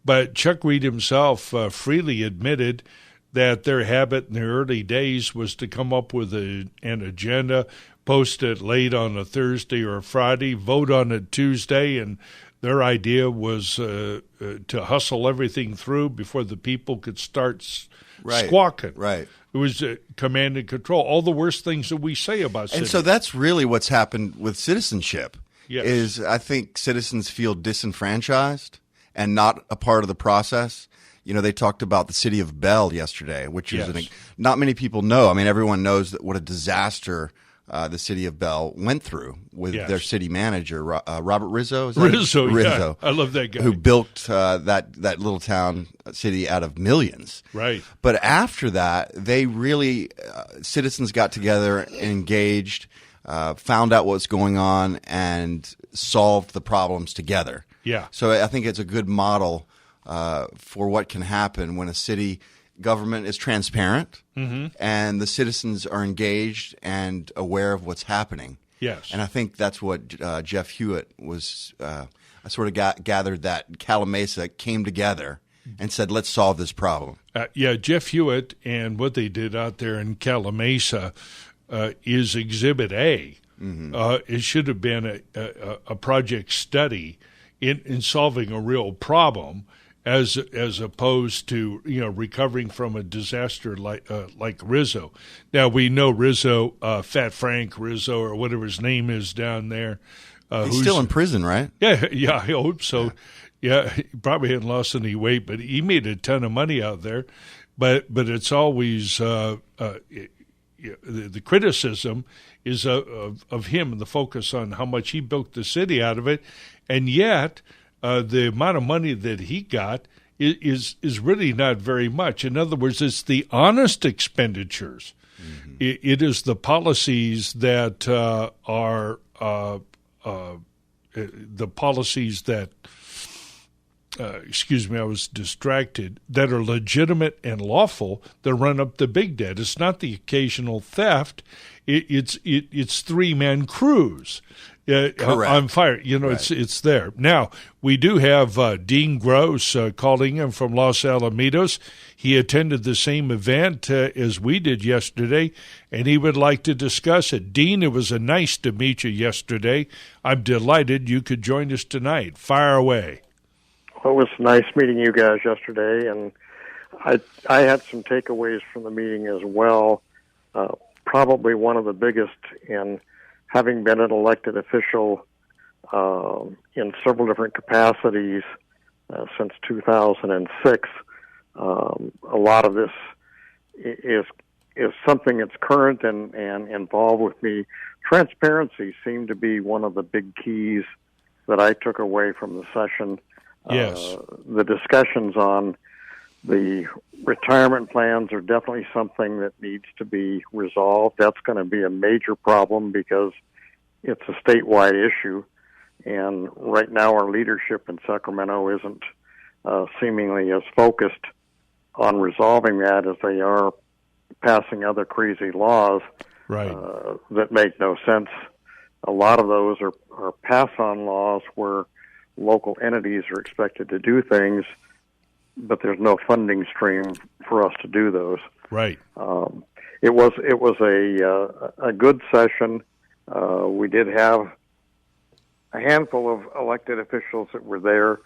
But Chuck Reed himself freely admitted that their habit in the early days was to come up with an agenda, post it late on a Thursday or a Friday, vote on it Tuesday, and their idea was to hustle everything through before the people could start squawking. Right. It was command and control. All the worst things that we say about cities. And so that's really what's happened with citizenship. Yes. Is I think citizens feel disenfranchised and not a part of the process. They talked about the city of Bell yesterday, which is not many people know. I mean, everyone knows what a disaster the city of Bell went through with their city manager, Robert Rizzo. Rizzo, yeah. I love that guy. Who built that little town city out of millions. Right. But after that, they really, citizens got together and engaged, found out what's going on, and solved the problems together. Yeah. So I think it's a good model for what can happen when a city government is transparent and the citizens are engaged and aware of what's happening. Yes. And I think that's what Jeff Hewitt was I sort of gathered that Calamasa came together and said, let's solve this problem. Jeff Hewitt and what they did out there in Calamasa is Exhibit A. It should have been a project study in solving a real problem, as opposed to recovering from a disaster like Rizzo. Now we know Rizzo, Fat Frank Rizzo, or whatever his name is down there. He's still in prison, right? Yeah, I hope so. Yeah, he probably hadn't lost any weight, but he made a ton of money out there. But it's always the criticism is of him and the focus on how much he built the city out of it, and yet the amount of money that he got is really not very much. In other words, it's the honest expenditures. It is the policies that are the policies that. Excuse me, I was distracted, that are legitimate and lawful that run up the big debt. It's not the occasional theft. It's three-man crews on fire. Right. It's there. Now, we do have Dean Gross calling in from Los Alamitos. He attended the same event as we did yesterday, and he would like to discuss it. Dean, it was nice to meet you yesterday. I'm delighted you could join us tonight. Fire away. Well, it was nice meeting you guys yesterday, and I had some takeaways from the meeting as well. Probably one of the biggest in having been an elected official in several different capacities since 2006. A lot of this is something that's current and involved with me. Transparency seemed to be one of the big keys that I took away from the session. Yes. The discussions on the retirement plans are definitely something that needs to be resolved. That's going to be a major problem because it's a statewide issue. And right now our leadership in Sacramento isn't seemingly as focused on resolving that as they are passing other crazy laws that make no sense. A lot of those are pass-on laws where local entities are expected to do things, but there's no funding stream for us to do those. Right. It was a good session. We did have a handful of elected officials that were there.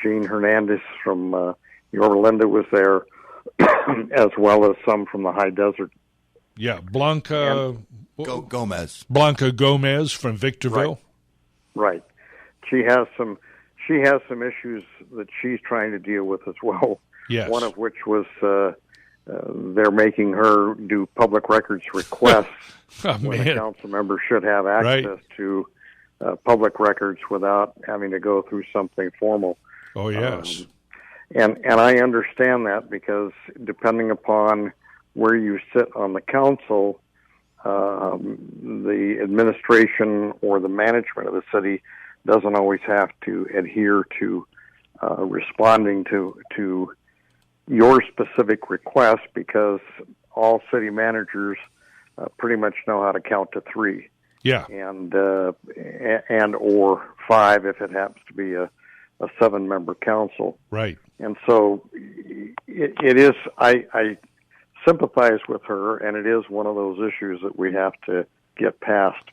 Gene Hernandez from Yorba Linda was there, as well as some from the High Desert. Yeah, Blanca Gomez. Blanca Gomez from Victorville. Right. She has some issues that she's trying to deal with as well. Yes. One of which was they're making her do public records requests when a council member should have access to public records without having to go through something formal. Oh, yes. And I understand that because depending upon where you sit on the council, the administration or the management of the city doesn't always have to adhere to responding to your specific request, because all city managers pretty much know how to count to three. Yeah. And or five if it happens to be a 7-member council. Right. And so it is, I sympathize with her, and it is one of those issues that we have to get past.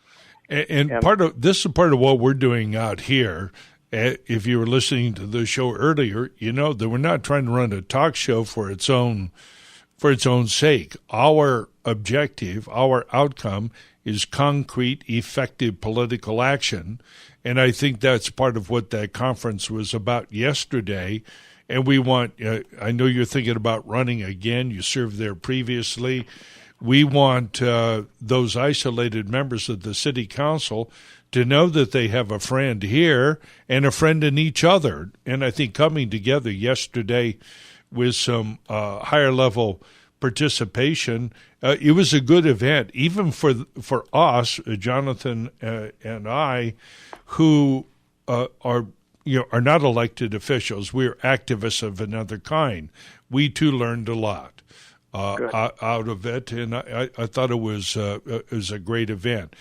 And part of this is part of what we're doing out here. If you were listening to the show earlier, you know that we're not trying to run a talk show for its own sake. Our objective, our outcome, is concrete, effective political action, and I think that's part of what that conference was about yesterday. And we want, I know you're thinking about running again. You served there previously. We want those isolated members of the city council to know that they have a friend here and a friend in each other. And I think coming together yesterday with some higher level participation, it was a good event, even for us, Jonathan and I, who are not elected officials. We're activists of another kind. We too learned a lot out of it, and I thought it was a great event.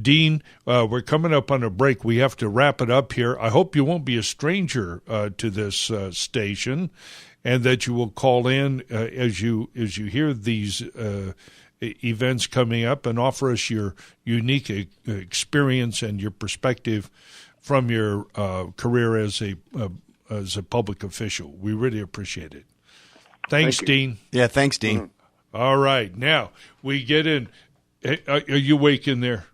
Dean, we're coming up on a break. We have to wrap it up here. I hope you won't be a stranger to this station, and that you will call in as you hear these events coming up and offer us your unique experience and your perspective from your career as a public official. We really appreciate it. Thanks, Dean. Yeah, thanks, Dean. All right, now we get in. Hey, are you awake in there,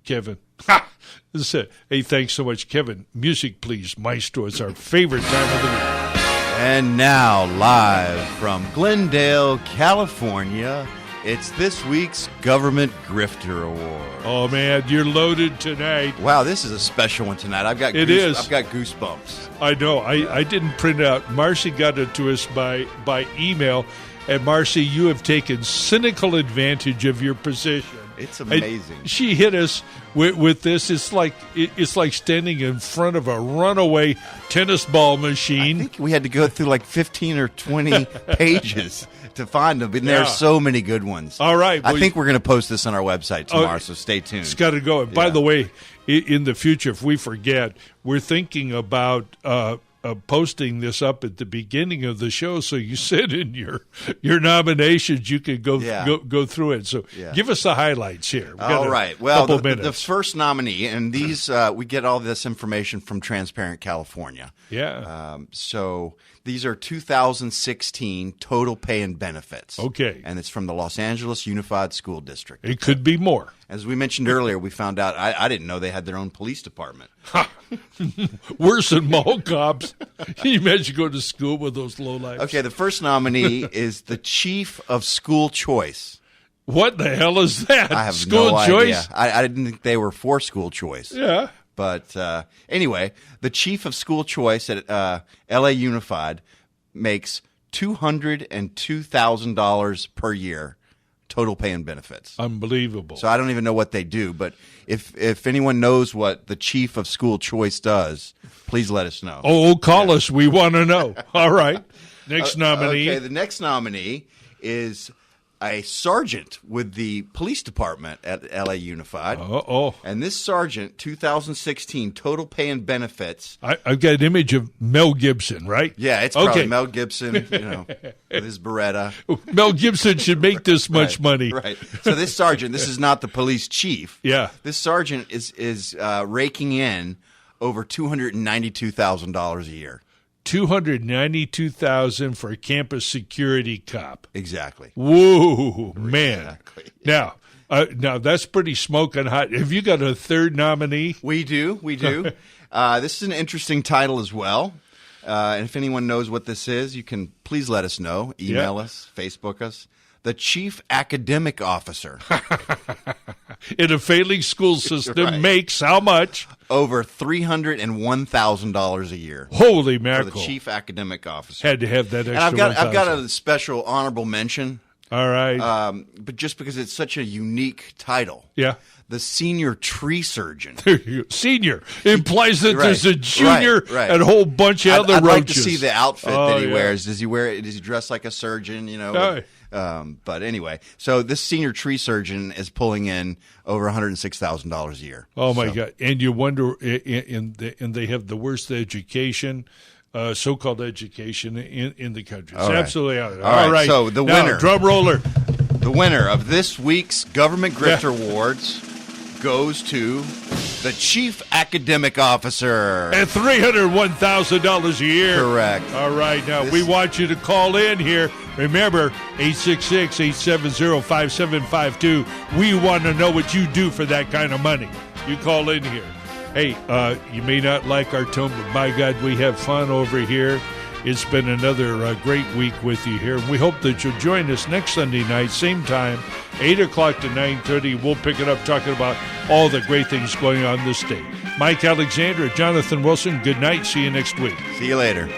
Kevin? Ha! This is it. Hey, thanks so much, Kevin. Music, please, Maestro. It's our favorite time of the week. And now, live from Glendale, California, it's this week's Government Grifter Award. Oh, man, you're loaded tonight. Wow, this is a special one tonight. I've got goosebumps. I know. I didn't print it out. Marcy got it to us by email. And, Marcy, you have taken cynical advantage of your position. It's amazing. And she hit us with this. It's like standing in front of a runaway tennis ball machine. I think we had to go through like 15 or 20 pages to find them, and there are so many good ones. All right. I think we're going to post this on our website tomorrow, so stay tuned. It's got to go. And by the way, in the future, if we forget, we're thinking about posting this up at the beginning of the show, so you said in your nominations you could go through it. So give us the highlights here. All right. Well, the first nominee, and these we get all this information from Transparent California. Yeah. So these are 2016 total pay and benefits. Okay. And it's from the Los Angeles Unified School District. It could be more. As we mentioned earlier, we found out I didn't know they had their own police department. Worse than mall cops. Can you imagine going to school with those lowlifes? Okay, the first nominee is the Chief of School Choice. What the hell is that? I have school no choice? idea. I didn't think they were for school choice. Yeah. But anyway, the Chief of School Choice at LA Unified makes $202,000 per year total pay and benefits. Unbelievable. So I don't even know what they do, but if anyone knows what the chief of school choice does, please let us know. Oh, call us. We want to know. All right. Next nominee. Okay, the next nominee is a sergeant with the police department at LA Unified. Uh-oh. And this sergeant, 2016, total pay and benefits. I've got an image of Mel Gibson, right? Yeah, it's probably Mel Gibson, with his Beretta. Mel Gibson should make this much money. Right. So this sergeant, this is not the police chief. Yeah. This sergeant is raking in over $292,000 a year. $292,000 for a campus security cop. Exactly. Whoa, man. Exactly. Yeah. Now that's pretty smoking hot. Have you got a third nominee? We do. This is an interesting title as well. And if anyone knows what this is, you can please let us know. Email us, Facebook us. The Chief Academic Officer. In a failing school system makes how much? Over $301,000 a year. Holy mackerel. For the Chief Academic Officer. Had to have that extra. And I've got a special honorable mention. All right. But just because it's such a unique title. Yeah. The Senior Tree Surgeon. Senior implies that there's a junior and a whole bunch of other I'd roaches. like to see the outfit that he wears. Does he wear it? Does he dress like a surgeon? But anyway, so this Senior Tree Surgeon is pulling in over $106,000 a year. Oh my God! And you wonder, and they have the worst education. So-called education in the country. It's absolutely out there. All right. So the winner, drum roller, the winner of this week's Government Grifter Awards goes to the Chief Academic Officer at $301,000 a year. Correct. All right. Now we want you to call in here. Remember, 866-870-5752. We want to know what you do for that kind of money. You call in here. Hey, you may not like our tone, but by God, we have fun over here. It's been another great week with you here. We hope that you'll join us next Sunday night, same time, 8 o'clock to 9:30. We'll pick it up talking about all the great things going on in the state. Mike Alexander, Jonathan Wilson, good night. See you next week. See you later.